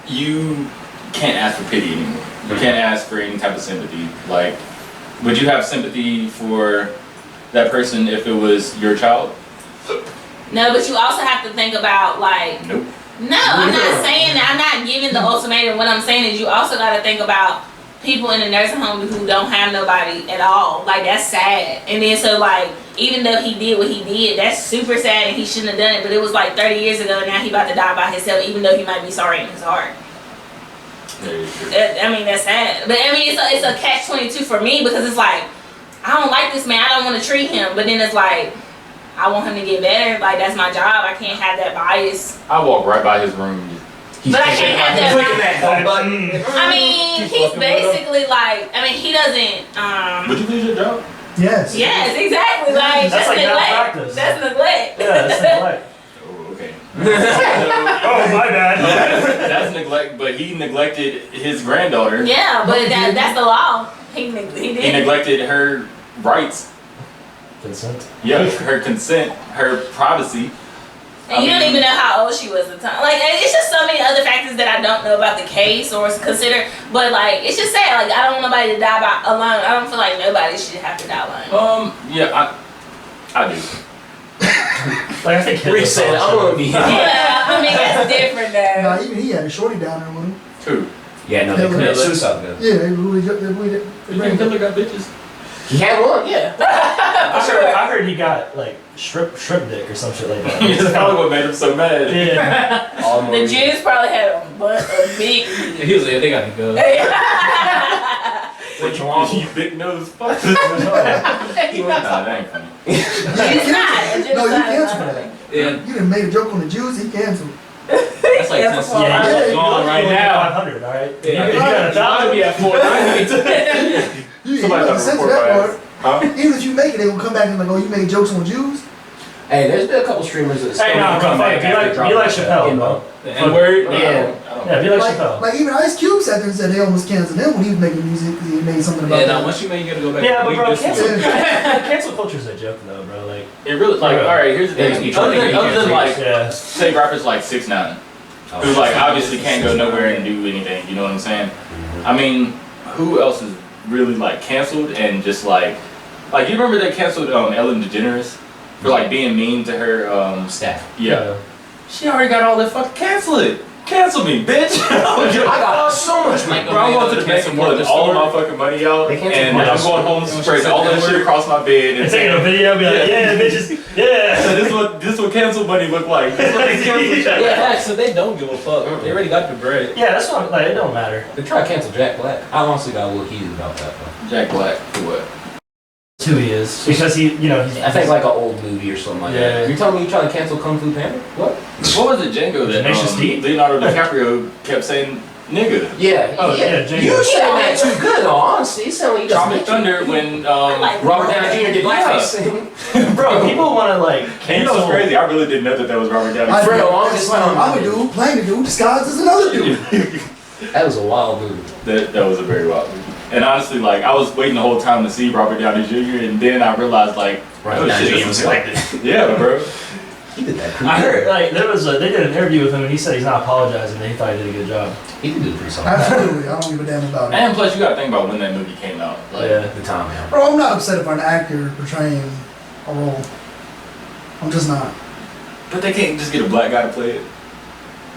Speaker 5: you can't ask for pity anymore. You can't ask for any type of sympathy. Like, would you have sympathy for that person if it was your child?
Speaker 4: No, but you also have to think about like.
Speaker 5: Nope.
Speaker 4: No, I'm not saying that. I'm not giving the ultimatum. What I'm saying is you also got to think about people in the nursing home who don't have nobody at all. Like, that's sad. And then so like, even though he did what he did, that's super sad and he shouldn't have done it. But it was like 30 years ago and now he about to die by himself, even though he might be sorry in his heart. I mean, that's sad. But I mean, it's a catch-22 for me because it's like, I don't like this man. I don't want to treat him. But then it's like, I want him to get better. Like, that's my job. I can't have that bias.
Speaker 5: I walk right by his room.
Speaker 4: But I can't have that
Speaker 6: Clicking
Speaker 4: bias.
Speaker 6: that button.
Speaker 4: I mean, he's basically like, he doesn't,
Speaker 5: Would you lose your job?
Speaker 3: Yes.
Speaker 4: yes, exactly. Like,
Speaker 1: That's like
Speaker 4: neglect.
Speaker 1: malpractice.
Speaker 4: That's neglect.
Speaker 1: Yeah, that's neglect.
Speaker 5: Oh, okay.
Speaker 1: Oh, my bad.
Speaker 5: That's neglect, but he neglected his granddaughter.
Speaker 4: Yeah, but that's the law. He did.
Speaker 5: He neglected her rights.
Speaker 1: Consent.
Speaker 5: Yeah, her consent, her privacy.
Speaker 4: And you don't even know how old she was at the time. Like, it's just so many other factors that I don't know about the case or consider. But like, it's just sad. Like, I don't want nobody to die alone. I don't feel like nobody should have to die alone.
Speaker 5: Yeah, I do.
Speaker 1: Like, I think Hitler
Speaker 6: Reset. I
Speaker 1: saw
Speaker 6: want to
Speaker 1: shit.
Speaker 6: be.
Speaker 4: Yeah, I mean, that's different though.
Speaker 3: Nah, even he had a shorty down there with him.
Speaker 5: Two.
Speaker 6: Yeah, no, they committed suicide though.
Speaker 3: Yeah, they
Speaker 5: You think Hitler got bitches?
Speaker 6: He had one.
Speaker 4: Yeah.
Speaker 1: I heard he got like shrimp dick or some shit like that.
Speaker 5: That's probably what made him so mad.
Speaker 1: Yeah.
Speaker 4: The Jews probably had a big.
Speaker 2: He was like, they got to go.
Speaker 5: Which one? You big nose fuck. Nah, that ain't funny.
Speaker 4: It's not.
Speaker 3: No, you canceled that.
Speaker 2: Yeah.
Speaker 3: You done made a joke on the Jews, he canceled.
Speaker 2: That's like 10 cents.
Speaker 1: Yeah,
Speaker 2: Gone right now.
Speaker 1: 500, all right.
Speaker 2: Yeah,
Speaker 1: You got
Speaker 2: I'll be at 490.
Speaker 3: You
Speaker 5: Somebody
Speaker 3: don't
Speaker 5: got
Speaker 3: censor
Speaker 5: report
Speaker 3: that
Speaker 5: my
Speaker 3: part.
Speaker 5: ass. Huh?
Speaker 3: Even if you make it, they will come back and like, oh, you made jokes on Jews?
Speaker 6: Hey, there's been a couple streamers that
Speaker 1: Hey, no,
Speaker 6: come
Speaker 1: bro,
Speaker 6: back
Speaker 1: be
Speaker 6: after
Speaker 1: like
Speaker 6: dropping
Speaker 1: Chappelle,
Speaker 6: that,
Speaker 1: bro.
Speaker 2: The N-word?
Speaker 6: Yeah.
Speaker 1: Yeah, be like Chappelle.
Speaker 3: Like even Ice Cube sat there and said they almost canceled him when he was making music because he made something about
Speaker 2: Yeah,
Speaker 3: that.
Speaker 2: now once you make, you gotta go back.
Speaker 1: Yeah, but
Speaker 2: Leave
Speaker 1: bro,
Speaker 2: this one.
Speaker 1: cancel culture's a joke though, bro. Like,
Speaker 5: It really, like,
Speaker 1: Yeah.
Speaker 5: alright, here's the
Speaker 6: Yeah,
Speaker 5: thing.
Speaker 6: you try to get
Speaker 5: Other than like,
Speaker 1: yeah.
Speaker 5: say rappers like 6ix9ine, who like obviously can't go nowhere and do anything, you know what I'm saying? I mean, who else is really like canceled and just like you remember they canceled Ellen DeGeneres for like being mean to her
Speaker 6: staff.
Speaker 5: Yeah. She already got all that fucking cancel me, bitch.
Speaker 6: I got so much money.
Speaker 5: Bro, I'm going to the bank and pulling all of my fucking money out,
Speaker 6: They canceled
Speaker 5: and
Speaker 6: my
Speaker 5: I'm going home to spread all that shit across my bed.
Speaker 1: And taking a video, be like, yeah, bitches, yeah.
Speaker 5: So this is what cancel money look like. This is what cancel shit.
Speaker 2: Yeah, so they don't give a fuck. They already got the bread.
Speaker 1: Yeah, that's what I'm like. It don't matter.
Speaker 6: They try to cancel Jack Black. I honestly got a little heated about that though.
Speaker 5: Jack Black for what?
Speaker 1: Who he is because he, you know, he's,
Speaker 6: I think like an old movie or something like
Speaker 1: Yeah.
Speaker 6: that. You're telling me you trying to cancel Kung Fu Panda? What?
Speaker 5: What was it, Django, that
Speaker 1: Tenacious D?
Speaker 5: Leonardo DiCaprio kept saying nigga?
Speaker 6: Yeah.
Speaker 1: Oh, yeah, Django.
Speaker 6: You saying that too good though, honestly. You sound like you got
Speaker 5: Tropic
Speaker 6: some
Speaker 5: Thunder when
Speaker 6: Robert Downey Jr. did blackface.
Speaker 1: Bro, people want to like
Speaker 5: And you
Speaker 1: cancel.
Speaker 5: know what's crazy? I really didn't know that was Robert Downey.
Speaker 3: I
Speaker 6: For the
Speaker 3: do.
Speaker 6: longest time.
Speaker 3: I'm a dude playing a dude disguised as another dude.
Speaker 6: That was a wild movie.
Speaker 5: That was a very wild movie. And honestly, like I was waiting the whole time to see Robert Downey Jr. and then I realized like,
Speaker 6: Robert Downey Jr. was
Speaker 1: selected.
Speaker 5: yeah, bro.
Speaker 6: He did that pretty
Speaker 1: I
Speaker 6: good.
Speaker 1: heard like they did an interview with him and he said he's not apologizing and he thought he did a good job.
Speaker 6: He did do pretty solid.
Speaker 3: Absolutely, I don't give a damn about it.
Speaker 5: And plus, you gotta think about when that movie came out. Like,
Speaker 1: Yeah.
Speaker 6: The time, yeah.
Speaker 3: Bro, I'm not upset about an actor portraying a role. I'm just not.
Speaker 5: but they can't just get a black guy to play it.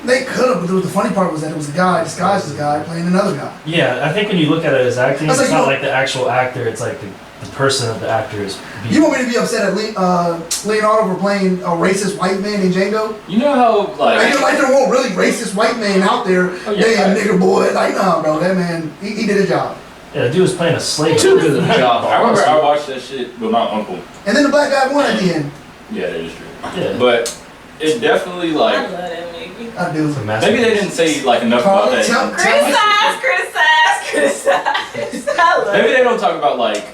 Speaker 3: They could have, but the funny part was that it was a guy disguised as a guy playing another guy.
Speaker 1: Yeah, I think when you look at it as acting,
Speaker 3: That's
Speaker 1: it's
Speaker 3: like,
Speaker 1: not
Speaker 3: you know-
Speaker 1: like the actual actor. It's like the person that the actor is.
Speaker 3: You want me to be upset at Leonardo for playing a racist white man in Django?
Speaker 5: You know how
Speaker 3: Like, there won't really racist white man out there.
Speaker 5: Oh, yeah,
Speaker 3: Damn
Speaker 5: right.
Speaker 3: nigga boy. Like, nah, bro, that man, he did his job.
Speaker 1: Yeah, the dude was playing a slave.
Speaker 6: Too good of a job.
Speaker 5: I remember
Speaker 6: honestly.
Speaker 5: I watched that shit with my uncle.
Speaker 3: And then the black guy won at the end.
Speaker 5: Yeah, that is true.
Speaker 1: Yeah.
Speaker 5: But it definitely
Speaker 4: I
Speaker 5: like
Speaker 4: love that movie.
Speaker 3: I do.
Speaker 1: It's a
Speaker 5: maybe they didn't say like enough about that.
Speaker 4: Criticize. I love
Speaker 5: Maybe
Speaker 4: it.
Speaker 5: they don't talk about like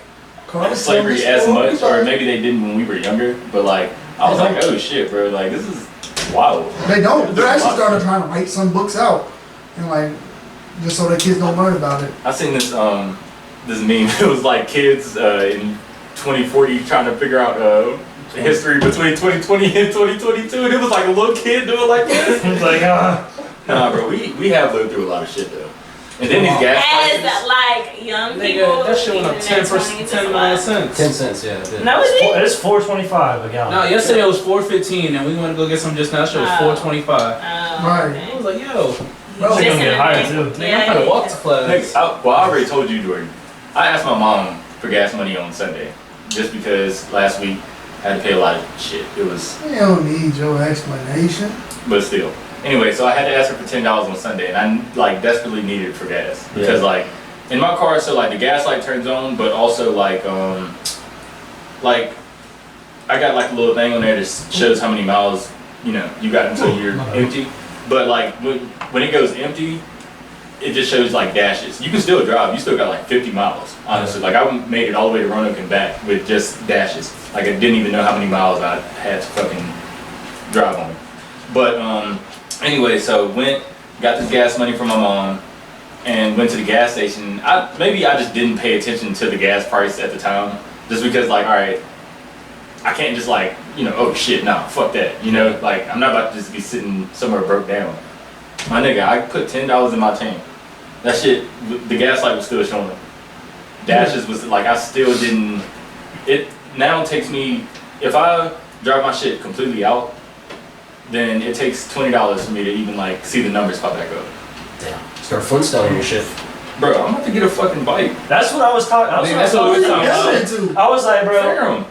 Speaker 5: slavery as much, or maybe they didn't when we were younger. But like I was like, oh shit, bro, like this is wild.
Speaker 3: They don't. They're actually starting to try to write some books out. And like, just so the kids don't learn about it.
Speaker 5: I seen this this meme. It was like kids in 2040 trying to figure out the history between 2020 and 2022, and it was like a little kid doing like this.
Speaker 1: It's like,
Speaker 5: Nah, bro, we have lived through a lot of shit though. And then these gas
Speaker 4: As
Speaker 5: prices.
Speaker 4: like young people,
Speaker 2: Nigga, that shit went up
Speaker 4: even at
Speaker 2: 10%,
Speaker 4: 20,
Speaker 2: 10 cents.
Speaker 6: 10 cents, yeah. It did.
Speaker 4: No, it didn't.
Speaker 1: it's $4.25 a gallon.
Speaker 2: No, yesterday it was $4.15 and we went to go get some just now. That shit was $4.25.
Speaker 3: Right.
Speaker 2: I was like, yo,
Speaker 3: Bro,
Speaker 1: It's gonna get higher too.
Speaker 2: nigga, I'm trying to walk to class.
Speaker 5: Nigga, I already told you, Jordan. I asked my mom for gas money on Sunday, just because last week I had to pay a lot of shit. It was,
Speaker 3: You don't need your explanation.
Speaker 5: but still. Anyway, so I had to ask her for $10 on Sunday, and I like desperately needed it for gas because like in my car, so like the gas light turns on, but also like I got like a little thing on there that shows how many miles you got until you're empty. But like when it goes empty, it just shows like dashes. You can still drive. You still got like 50 miles, honestly. Like I made it all the way to Roanoke and back with just dashes. Like I didn't even know how many miles I had to fucking drive on it. But anyway, so got this gas money from my mom and went to the gas station. Maybe I just didn't pay attention to the gas price at the time. Just because like, all right, I can't just like, oh shit, nah, fuck that. Like I'm not about to just be sitting somewhere broke down. My nigga, I put $10 in my tank. That shit, the gas light was still showing. Dashes was like, I still didn't, it now takes me, if I drive my shit completely out, then it takes $20 for me to even like see the numbers pop back up.
Speaker 6: Damn. Start Flintstoning your shit.
Speaker 5: Bro, I'm about to get a fucking bike.
Speaker 1: That's what I was talking.
Speaker 2: That's what we were talking about.
Speaker 3: Too.
Speaker 1: I was like, bro.
Speaker 5: Fair 'em.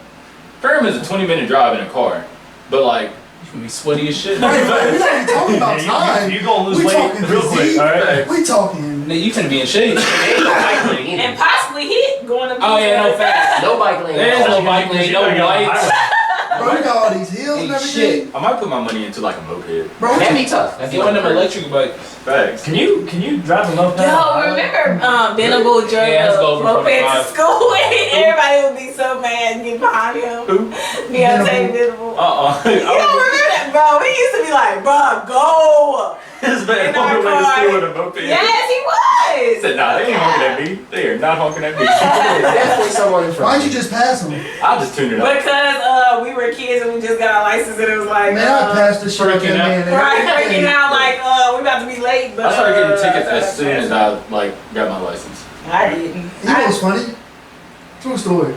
Speaker 5: Ferrum is a 20-minute drive in a car, but like.
Speaker 2: You be sweaty as shit.
Speaker 3: Right, we're not even talking about time.
Speaker 1: You gonna lose
Speaker 3: we
Speaker 1: weight
Speaker 3: talking
Speaker 1: real quick,
Speaker 3: physique.
Speaker 1: alright?
Speaker 3: We talking.
Speaker 2: Nigga, you finna be in shape.
Speaker 4: And possibly hit going up.
Speaker 2: Oh yeah, no facts.
Speaker 6: No bike lane.
Speaker 2: There's no bike lane, no lights.
Speaker 3: Bro, we got all these hills and
Speaker 2: Ain't
Speaker 3: everything.
Speaker 2: shit.
Speaker 5: I might put my money into like a moped.
Speaker 3: Bro,
Speaker 6: That'd be tough.
Speaker 2: Get one of them electric bikes.
Speaker 5: Facts.
Speaker 1: Can you drive a moped?
Speaker 4: Yo, remember Venable drove
Speaker 2: Yeah, let's go
Speaker 4: the
Speaker 2: for
Speaker 4: moped to
Speaker 2: 25.
Speaker 4: school and everybody would be so mad and get behind him.
Speaker 5: Who?
Speaker 4: Beyonce Venable. You don't remember that, bro? He used to be like, bro, go.
Speaker 5: This man
Speaker 4: In our
Speaker 5: on the way to
Speaker 4: car.
Speaker 5: school with a moped.
Speaker 4: Yes, he
Speaker 5: He
Speaker 4: was.
Speaker 5: said, nah, they ain't honking at me. They are not honking at me.
Speaker 6: Definitely someone in front.
Speaker 3: why'd you just pass him?
Speaker 5: I'll just tune it up.
Speaker 4: Because we were kids and we just got our license and it was like,
Speaker 3: Man, I passed the shit up
Speaker 2: freaking
Speaker 3: that man.
Speaker 4: right, freaking out like, we about to be late. But
Speaker 5: I started getting tickets as soon as I like got my license.
Speaker 4: I didn't.
Speaker 3: You know what's funny? True story.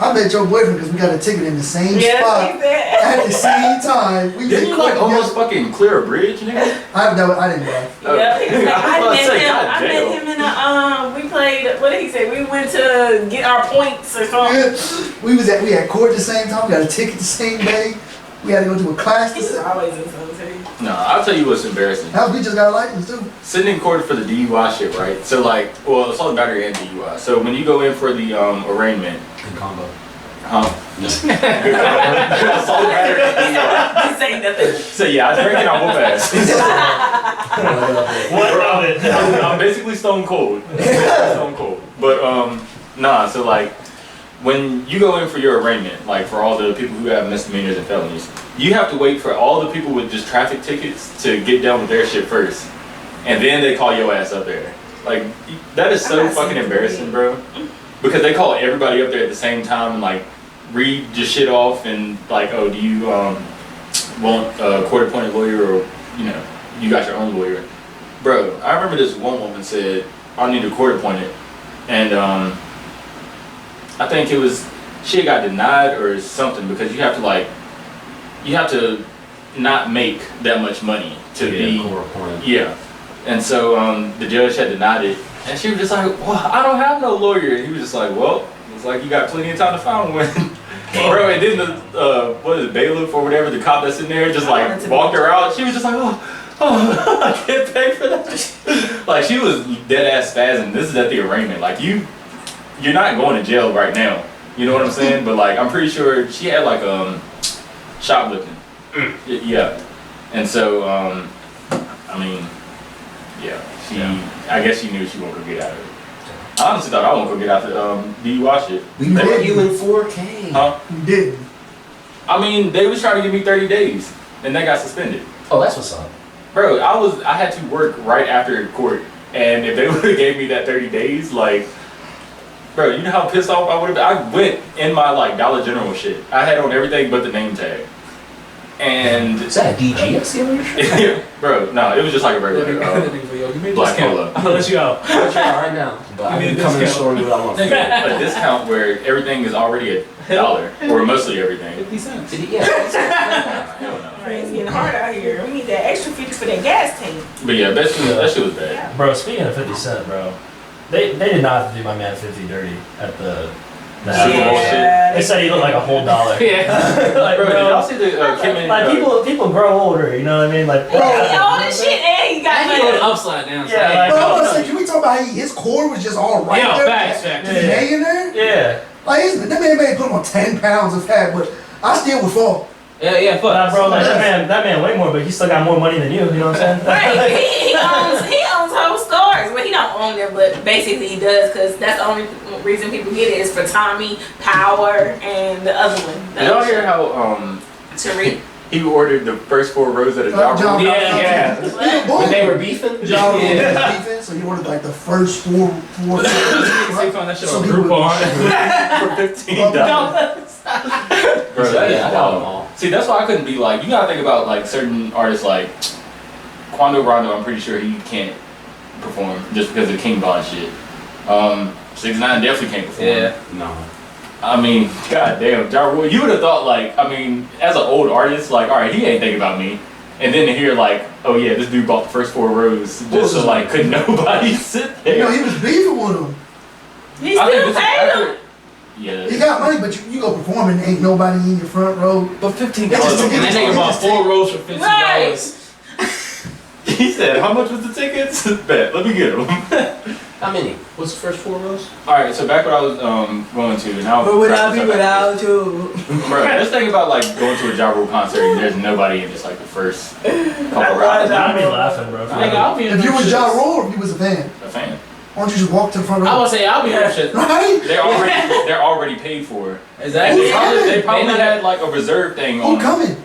Speaker 3: I met your boyfriend because we got a ticket in the same spot at the same time. We
Speaker 5: Didn't you like almost fucking clear a bridge, nigga?
Speaker 3: I didn't drive.
Speaker 4: Yeah, he was like,
Speaker 5: I was about to say,
Speaker 4: I
Speaker 5: God
Speaker 4: met
Speaker 5: damn.
Speaker 4: him in a, we played, what did he say? We went to get our points or something.
Speaker 3: We had court the same time. We got a ticket the same day. We had to go to a class the
Speaker 4: He's
Speaker 3: same.
Speaker 4: always in something.
Speaker 5: No, I'll tell you what's embarrassing.
Speaker 3: Hell, we just got a license too.
Speaker 5: Sitting in court for the DUI shit, right? So like, well, assault and battery and DUI. So when you go in for the arraignment,
Speaker 6: Good combo.
Speaker 5: assault and battery and DUI.
Speaker 4: Just say nothing.
Speaker 5: So yeah, I drink and I whoop ass.
Speaker 1: What of it?
Speaker 5: I'm basically stone cold. Stone cold. But nah. So like, when you go in for your arraignment, like for all the people who have misdemeanors and felonies, you have to wait for all the people with just traffic tickets to get done with their shit first, and then they call your ass up there. Like that is so fucking embarrassing, bro. Because they call everybody up there at the same time and like read your shit off and like, oh, do you want a court-appointed lawyer or you got your own lawyer, bro? I remember this one woman said I need a court-appointed, and I think it was she got denied or something because you have to not make that much money to be yeah, and so the judge had denied it, and she was just like, well, I don't have no lawyer, and he was just like, well, it's like you got plenty of time to find one. Bro, and then the what is it, bailiff or whatever, the cop that's in there just like walked her out. She was just like, oh, I can't pay for that. Like she was dead ass spazzing. This is at the arraignment. Like you're not going to jail right now. You know what I'm saying? But like I'm pretty sure she had like shoplifting. Yeah. And so I mean, yeah, I guess she knew she won't go get out of it. I honestly thought I won't go get out the DUI shit.
Speaker 6: We put you in 4K.
Speaker 5: Huh?
Speaker 3: You didn't.
Speaker 5: I mean, they was trying to give me 30 days, and that got suspended.
Speaker 6: Oh, that's what's up.
Speaker 5: Bro, I had to work right after court, and if they would have gave me that 30 days, like, bro, you know how pissed off I would have been? I went in my like Dollar General shit. I had on everything but the name tag. And
Speaker 6: is that a DG I see on your shirt?
Speaker 5: bro, no, it was just like a regular black polo.
Speaker 2: I'll let you out.
Speaker 6: I'll try right now. But I can come in the store and do what I want.
Speaker 5: A discount where everything is already $1, or mostly everything.
Speaker 2: 50 cents.
Speaker 6: Yeah.
Speaker 5: Hell no.
Speaker 4: Right, it's getting hard out here. We need that extra 50 for that gas tank.
Speaker 5: But yeah, that shit was bad.
Speaker 1: Bro, speaking of 50 Cent, bro, they did not have to do my man 50 dirty at the
Speaker 5: Super Bowl shit.
Speaker 1: They said he looked like a whole $1.
Speaker 2: Yeah.
Speaker 1: Like,
Speaker 5: Bro, did y'all see the Kim and
Speaker 1: like people grow older, you know what I mean? Like,
Speaker 4: He old as shit and he got
Speaker 2: And he was
Speaker 4: money.
Speaker 2: upside down. So
Speaker 1: Yeah, like-
Speaker 3: Bro, I was like, can we talk about how his core was just all right
Speaker 2: yeah,
Speaker 3: there?
Speaker 2: facts.
Speaker 3: Just hanging there?
Speaker 1: yeah.
Speaker 3: Like, that man may put on 10 pounds of fat, but I still would fall.
Speaker 2: Yeah, fuck.
Speaker 1: Nah, bro, like that man way more, but he still got more money than you know what I'm saying?
Speaker 4: Right, he owns whole stores. Well, he don't own them, but basically he does because that's the only reason people get it is for Tommy, Power, and the other one.
Speaker 5: Did y'all hear how
Speaker 4: Tariq.
Speaker 5: he ordered the first 4 rows at a
Speaker 3: John
Speaker 5: job?
Speaker 2: Yeah.
Speaker 6: When they were beefing?
Speaker 3: John
Speaker 2: Yeah.
Speaker 3: defense, so he ordered like the first four.
Speaker 2: They found that shit
Speaker 3: So
Speaker 2: on
Speaker 3: he
Speaker 2: Groupon.
Speaker 5: For $15. Bro, that is
Speaker 6: Yeah, I got them all.
Speaker 5: See, that's why I couldn't be like, you gotta think about like certain artists like Quando Rondo. I'm pretty sure he can't perform just because of the King Von shit. 6ix9ine definitely can't perform.
Speaker 2: Yeah.
Speaker 6: No.
Speaker 5: I mean, goddamn, Ja Rule, you would have thought like, I mean, as an old artist, like, all right, he ain't thinking about me. And then to hear like, oh yeah, this dude bought the first 4 rows just so like, could nobody sit there?
Speaker 3: You know, he was beefing with him.
Speaker 4: He
Speaker 5: I think
Speaker 4: still
Speaker 5: this is
Speaker 4: paid him.
Speaker 5: Yeah.
Speaker 3: You got money, but you go performing, ain't nobody in your front row.
Speaker 5: But $15.
Speaker 3: They just-
Speaker 2: And that nigga bought 4 rows for $15.
Speaker 4: Right.
Speaker 5: He said, how much was the tickets? Bet, let me get them.
Speaker 6: How many? What's the first 4 rows?
Speaker 5: Alright, so back what I was going to, and I'll
Speaker 11: But would I
Speaker 5: wrap
Speaker 11: be
Speaker 5: this up after
Speaker 11: without you?
Speaker 5: this. Bro, let's think about like going to a Ja Rule concert and there's nobody in just like the first couple rounds.
Speaker 1: I'd be laughing, bro.
Speaker 2: Nigga, I'll be in
Speaker 3: If you
Speaker 2: them
Speaker 3: was Ja
Speaker 2: shits.
Speaker 3: Rule or if you was a fan,
Speaker 5: A fan.
Speaker 3: why don't you just walk to the front
Speaker 2: I
Speaker 3: row?
Speaker 2: would say I'll be in them shit.
Speaker 3: Right?
Speaker 5: They're already paid for. And
Speaker 2: Exactly.
Speaker 5: they probably
Speaker 2: They
Speaker 5: had like a reserve thing
Speaker 3: Who
Speaker 5: on.
Speaker 3: coming?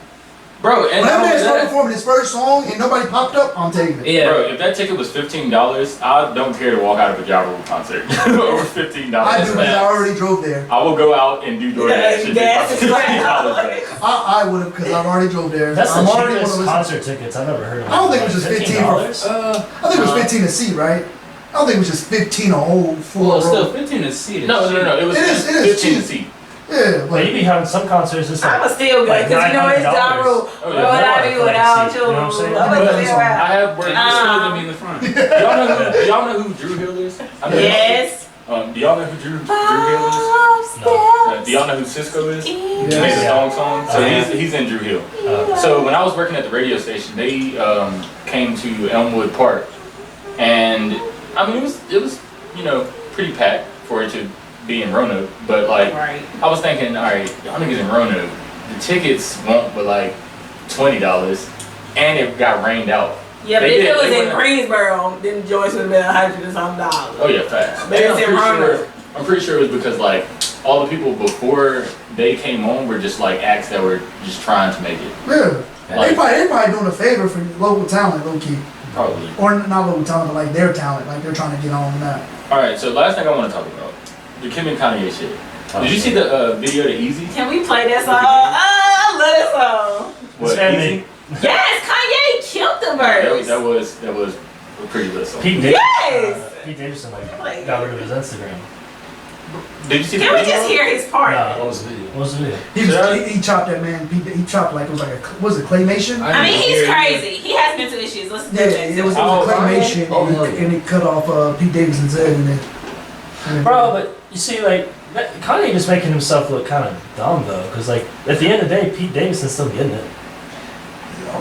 Speaker 5: Bro, and
Speaker 3: When that
Speaker 5: not
Speaker 3: man
Speaker 5: only
Speaker 3: started
Speaker 5: that,
Speaker 3: performing his first song and nobody popped up, I'm taking it.
Speaker 2: Yeah.
Speaker 5: bro, if that ticket was $15, I don't care to walk out of a Ja Rule concert over $15.
Speaker 3: I do because I already drove there.
Speaker 5: I will go out and do DoorDash and
Speaker 11: Gas
Speaker 5: get
Speaker 11: is
Speaker 5: my
Speaker 11: right.
Speaker 5: $15 back.
Speaker 3: I would have because I've already drove there.
Speaker 1: That's the
Speaker 3: I'm already
Speaker 1: cheapest
Speaker 3: one of those.
Speaker 1: concert tickets I've ever heard of.
Speaker 3: I don't think it was just 15 for-
Speaker 1: $15?
Speaker 3: I think it was 15 a seat, right? I don't think it was just 15 a whole full
Speaker 2: Well, still
Speaker 3: row.
Speaker 2: 15 is seated.
Speaker 5: No, it was
Speaker 3: It is
Speaker 5: 15 to
Speaker 3: cheap.
Speaker 5: seat.
Speaker 3: Yeah,
Speaker 1: But
Speaker 3: like
Speaker 1: you be having some concerts that's
Speaker 4: I'ma
Speaker 1: like,
Speaker 4: still go
Speaker 1: like
Speaker 4: because you know it's Ja
Speaker 1: $900.
Speaker 4: Rule.
Speaker 5: Oh,
Speaker 4: What
Speaker 5: yeah.
Speaker 4: would I do
Speaker 1: More, like,
Speaker 4: without
Speaker 1: seat,
Speaker 4: you?
Speaker 1: you know what I'm saying?
Speaker 4: I'ma
Speaker 3: Yeah.
Speaker 4: still
Speaker 5: I
Speaker 4: rap.
Speaker 5: have worked.
Speaker 2: You still gonna be in the front.
Speaker 5: Do y'all know who Drew Hill is? I know
Speaker 4: Yes.
Speaker 5: do y'all know who Drew Hill is? Do y'all know who Cisco is? He made the song. So he's in Drew Hill. So when I was working at the radio station, they came to Elmwood Park, and I mean it was pretty packed for it to be in Roanoke, but like
Speaker 4: Right.
Speaker 5: I was thinking, all right, y'all niggas in Roanoke, the tickets won't but like $20, and it got rained out.
Speaker 4: Yeah, but
Speaker 5: They
Speaker 4: if
Speaker 5: did,
Speaker 4: it was
Speaker 5: they
Speaker 4: in
Speaker 5: went-
Speaker 4: Greensboro, then Joyce would have been $100 and something.
Speaker 5: Oh yeah, facts.
Speaker 4: But
Speaker 5: And
Speaker 4: it's in Roanoke.
Speaker 5: I'm pretty sure it was because like all the people before they came on were just like acts that were just trying to make it.
Speaker 3: yeah.
Speaker 5: Like,
Speaker 3: They probably doing a favor for local talent, low key.
Speaker 5: probably.
Speaker 3: Or not local talent, but like their talent. Like they're trying to get on that.
Speaker 5: All right, so last thing I want to talk about the Kim and Kanye shit. Did you see the video to Easy?
Speaker 4: Can we play that song? I love that song.
Speaker 5: What,
Speaker 1: Send
Speaker 5: Easy?
Speaker 1: me.
Speaker 4: Yes, Kanye killed the verse.
Speaker 5: That was a pretty lit song.
Speaker 1: Pete Davidson,
Speaker 4: Yes!
Speaker 1: Pete Davidson like got rid of his Instagram.
Speaker 5: Did you see the
Speaker 4: Can we
Speaker 5: video?
Speaker 4: just hear his part?
Speaker 1: Nah.
Speaker 6: What was the video?
Speaker 1: What was the video?
Speaker 3: He chopped that man. He chopped like it was like was it claymation?
Speaker 4: I mean, he's crazy. He has mental issues. Let's do
Speaker 3: Yeah,
Speaker 4: that.
Speaker 3: it was
Speaker 5: Oh,
Speaker 3: claymation,
Speaker 6: oh,
Speaker 3: and,
Speaker 6: hell
Speaker 3: he,
Speaker 6: yeah.
Speaker 3: and he cut off Pete Davidson's head and then.
Speaker 1: Bro, but you see, like, Kanye just making himself look kind of dumb, though, because, like, at the end of the day, Pete Davidson's still getting it.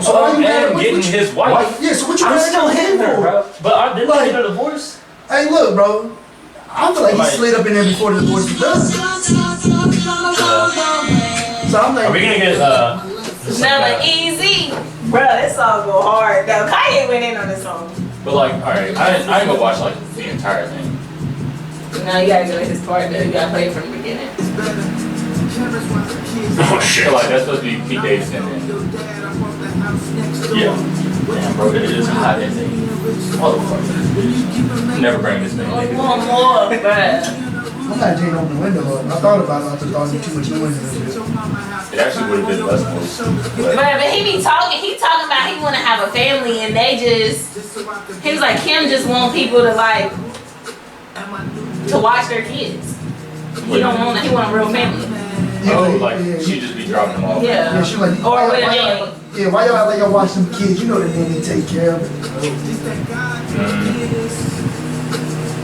Speaker 3: So why you mad?
Speaker 5: and
Speaker 3: What
Speaker 5: getting
Speaker 3: you-
Speaker 5: his wife.
Speaker 3: Yeah, so what you
Speaker 1: I'm
Speaker 3: mad
Speaker 1: still
Speaker 3: at him
Speaker 1: hitting her,
Speaker 3: for?
Speaker 1: bro. But I didn't
Speaker 3: Like-
Speaker 1: get a divorce.
Speaker 3: Hey, look, bro. I feel like he
Speaker 5: Like-
Speaker 3: slid up in there before the divorce was done. So I'm like,
Speaker 1: Are we gonna get, just like,
Speaker 4: Smell easy. Bro, this song go hard. Though Kanye went in on this song.
Speaker 5: But like, all right, I ain't gonna watch like the entire thing.
Speaker 4: No, you gotta go to his part though. You gotta play it from the beginning.
Speaker 5: Oh shit! Like that's supposed to be Pete Davidson. And, yeah. Damn, bro, it is hot as a motherfucker. Never bring this thing.
Speaker 4: One
Speaker 5: nigga.
Speaker 4: more, bruh.
Speaker 3: I'm not Jane open the window up. I thought about it. I just thought it was too much noise in this shit.
Speaker 5: It actually would have been less noise. But
Speaker 4: But he be talking. He talking about he want to have a family, and they just. He was like Kim just want people to like to watch their kids. He don't want. He want a real family.
Speaker 5: oh, like she just be dropping them off.
Speaker 3: Yeah,
Speaker 4: Yeah.
Speaker 3: she like,
Speaker 4: Or
Speaker 3: why
Speaker 4: with a
Speaker 3: y'all-
Speaker 4: nanny.
Speaker 3: yeah, why y'all let y'all watch them kids? You know the nanny take care of it.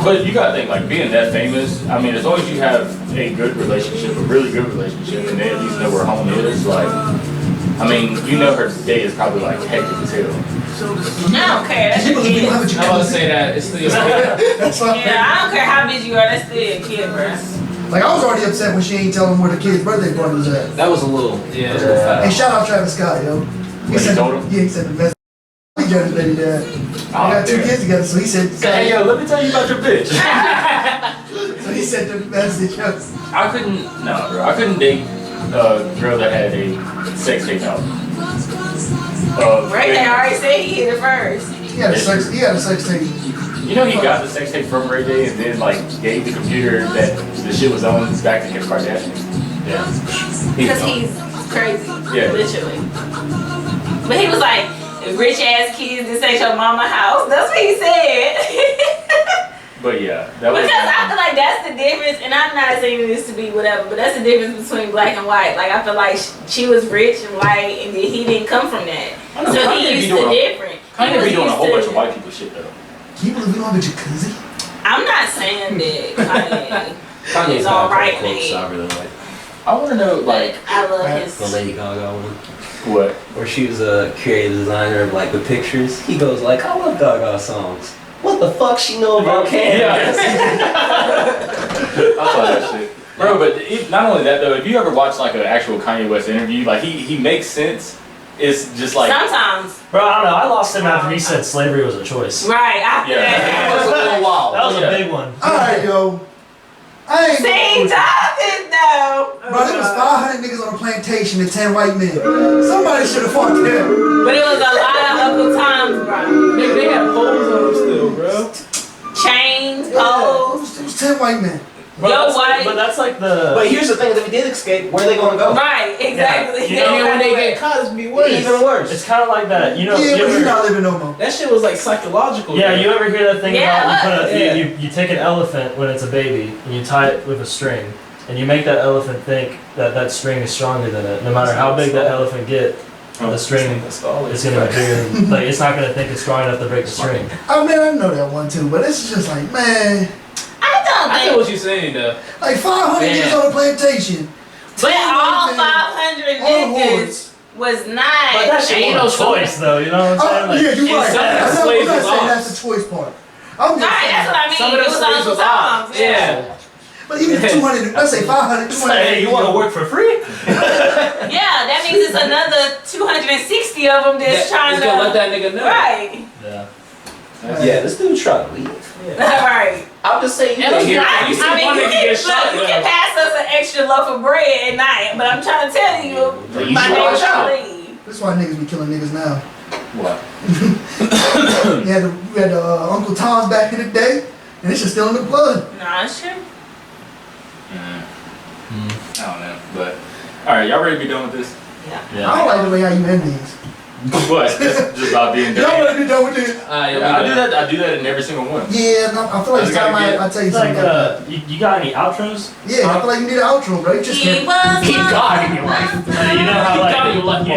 Speaker 5: But you gotta think, like, being that famous, I mean, as long as you have a good relationship, a really good relationship, and they at least know where home is, like, I mean, you know her day is probably, like, hectic as hell.
Speaker 4: I don't care. That's your
Speaker 3: People you don't have
Speaker 4: kid.
Speaker 3: a
Speaker 2: I was to say that it's still your kid.
Speaker 3: That's why.
Speaker 4: Yeah, I don't care how big you are. That's still your kid, bruh.
Speaker 3: Like I was already upset when she ain't telling where the kid's birthday party was at.
Speaker 6: That was a little.
Speaker 2: Yeah.
Speaker 6: that was a little
Speaker 3: Hey,
Speaker 6: foul.
Speaker 3: shout out Travis Scott, yo.
Speaker 5: What, he told him?
Speaker 3: Yeah, he said the best. He got his baby dad. They
Speaker 5: Oh,
Speaker 3: got two
Speaker 5: damn.
Speaker 3: kids together, so he said.
Speaker 5: Hey, yo, let me tell you about your bitch.
Speaker 3: So he said the message. Yo.
Speaker 5: I couldn't, no, bro, I couldn't date a girl that had a sex tape out.
Speaker 4: Ray J already said he hit it first.
Speaker 3: He had a sex tape.
Speaker 5: You know he got the sex tape from Ray J and then like gave the computer that the shit was on back to Kim Kardashian. Yeah.
Speaker 4: Because he's crazy.
Speaker 5: Yeah.
Speaker 4: Literally. But he was like, rich ass kids, this ain't your mama house. That's what he said.
Speaker 5: But yeah, that was.
Speaker 4: Because I feel like that's the difference, and I'm not saying this to be whatever, but that's the difference between black and white. Like, I feel like she was rich and white, and then he didn't come from that.
Speaker 5: I know,
Speaker 4: So
Speaker 5: Kanye
Speaker 4: he
Speaker 5: be
Speaker 4: used
Speaker 5: doing
Speaker 4: to
Speaker 5: a-
Speaker 4: different.
Speaker 5: Kanye
Speaker 4: He was
Speaker 5: be doing a
Speaker 4: used
Speaker 5: whole
Speaker 4: to-
Speaker 5: bunch of white people shit though.
Speaker 3: Can you believe we don't have a jacuzzi?
Speaker 4: I'm not saying that, Kanye.
Speaker 6: Kanye's
Speaker 4: It's
Speaker 6: got
Speaker 4: all
Speaker 6: a
Speaker 4: right
Speaker 6: couple
Speaker 4: in
Speaker 6: quotes
Speaker 4: the
Speaker 6: I really like.
Speaker 5: I want to know, like,
Speaker 4: I love his.
Speaker 6: The Lady Gaga one.
Speaker 5: what?
Speaker 6: Where she was a creative designer of like the pictures. He goes like, I love Gaga songs. What the fuck she know about cannabis?
Speaker 5: I saw that shit. Bro, but not only that though, if you ever watch like an actual Kanye West interview, like he makes sense. It's just like
Speaker 4: Sometimes.
Speaker 1: Bro, I don't know. I lost him after he said slavery was a choice.
Speaker 4: Right, after
Speaker 5: Yeah.
Speaker 6: That was a
Speaker 4: that.
Speaker 6: little wild.
Speaker 1: That was a big one.
Speaker 3: Alright, yo. I ain't
Speaker 4: See, Jonathan, though.
Speaker 3: Bro, there was 500 niggas on a plantation and 10 white men. Somebody should have fought them.
Speaker 4: But it was a lot of Uncle Toms, bro.
Speaker 2: Nigga, they had poles on them still, bro.
Speaker 4: Chains,
Speaker 3: Yeah,
Speaker 4: poles.
Speaker 3: it was 10 white men.
Speaker 1: Bro,
Speaker 4: Yo,
Speaker 1: that's like,
Speaker 4: white.
Speaker 1: but that's like the.
Speaker 6: But here's the thing: if they did escape, where are they gonna go?
Speaker 4: Right, exactly.
Speaker 1: Yeah, you know,
Speaker 2: And then when they get caught, it's be worse.
Speaker 6: Even worse.
Speaker 1: It's kind of like that. You know.
Speaker 3: Yeah,
Speaker 1: you
Speaker 3: but
Speaker 1: ever,
Speaker 3: he's not living no more.
Speaker 2: That shit was like psychological.
Speaker 1: Yeah,
Speaker 2: bro.
Speaker 1: you ever hear that thing
Speaker 4: Yeah,
Speaker 1: about you, put a,
Speaker 2: yeah.
Speaker 1: you take an elephant when it's a baby and you tie it with a string and you make that elephant think that that string is stronger than it. No matter how big that elephant get, the string is gonna be bigger. Like it's not gonna think it's strong enough to break the string.
Speaker 3: I mean, I know that one too, but it's just like, man,
Speaker 4: I don't
Speaker 2: I
Speaker 4: think.
Speaker 2: know what you're saying though.
Speaker 3: like 500
Speaker 2: Man.
Speaker 3: niggas on a plantation.
Speaker 4: But
Speaker 3: 10
Speaker 4: all
Speaker 3: white men,
Speaker 4: 500
Speaker 3: all
Speaker 4: niggas
Speaker 3: hordes.
Speaker 4: was not.
Speaker 1: But that shit
Speaker 2: Ain't
Speaker 1: ain't no
Speaker 2: no
Speaker 1: choice though. You know what I'm saying?
Speaker 3: Oh,
Speaker 1: Like,
Speaker 3: yeah, you're right.
Speaker 2: some
Speaker 3: I'm not
Speaker 2: slaves was
Speaker 3: saying
Speaker 2: off.
Speaker 3: that's the choice part. I'm just
Speaker 4: Right, that's
Speaker 3: saying.
Speaker 4: what I mean.
Speaker 2: Some of
Speaker 4: It
Speaker 2: them
Speaker 4: was
Speaker 2: slaves
Speaker 4: Uncle
Speaker 2: was off.
Speaker 4: Toms.
Speaker 2: Yeah.
Speaker 3: But even if 200, let's say 500,
Speaker 1: it's
Speaker 3: 200.
Speaker 1: like, hey, you want to work for free?
Speaker 4: Yeah, that means it's another 260 of them that's trying
Speaker 2: Just
Speaker 4: to.
Speaker 2: gonna let that nigga know.
Speaker 4: Right.
Speaker 1: Yeah.
Speaker 6: Yeah, this dude tried to leave.
Speaker 4: Right.
Speaker 6: I'm just saying, you
Speaker 2: And
Speaker 6: can
Speaker 2: look,
Speaker 6: hear.
Speaker 2: you see
Speaker 4: I mean,
Speaker 2: one
Speaker 4: you
Speaker 2: nigga
Speaker 4: can,
Speaker 2: get shot,
Speaker 4: look, you can
Speaker 2: though.
Speaker 4: pass us an extra loaf of bread at night, but I'm trying to tell you,
Speaker 6: You
Speaker 4: my
Speaker 6: should
Speaker 4: name
Speaker 6: watch out.
Speaker 4: is Lee.
Speaker 3: That's why niggas be killing niggas now.
Speaker 5: what?
Speaker 3: We had Uncle Tom's back in the day, and it's just still in the blood.
Speaker 4: Nah, it's true.
Speaker 5: I don't know, but all right, y'all ready to be done with this?
Speaker 3: I don't like the way how you end these.
Speaker 5: What? That's just about being
Speaker 3: Y'all
Speaker 5: done.
Speaker 3: want to be done with this?
Speaker 5: Yeah, I do that. I do that in every single one.
Speaker 3: Yeah, no, I feel like it's time I tell you
Speaker 1: It's
Speaker 3: something.
Speaker 1: like,
Speaker 3: Like that.
Speaker 1: you got any outros?
Speaker 3: Yeah, I feel like you need an outro, bro. You just
Speaker 4: He
Speaker 3: can't.
Speaker 4: was
Speaker 1: Keep God in your life. You know how like.
Speaker 2: God, you lucky.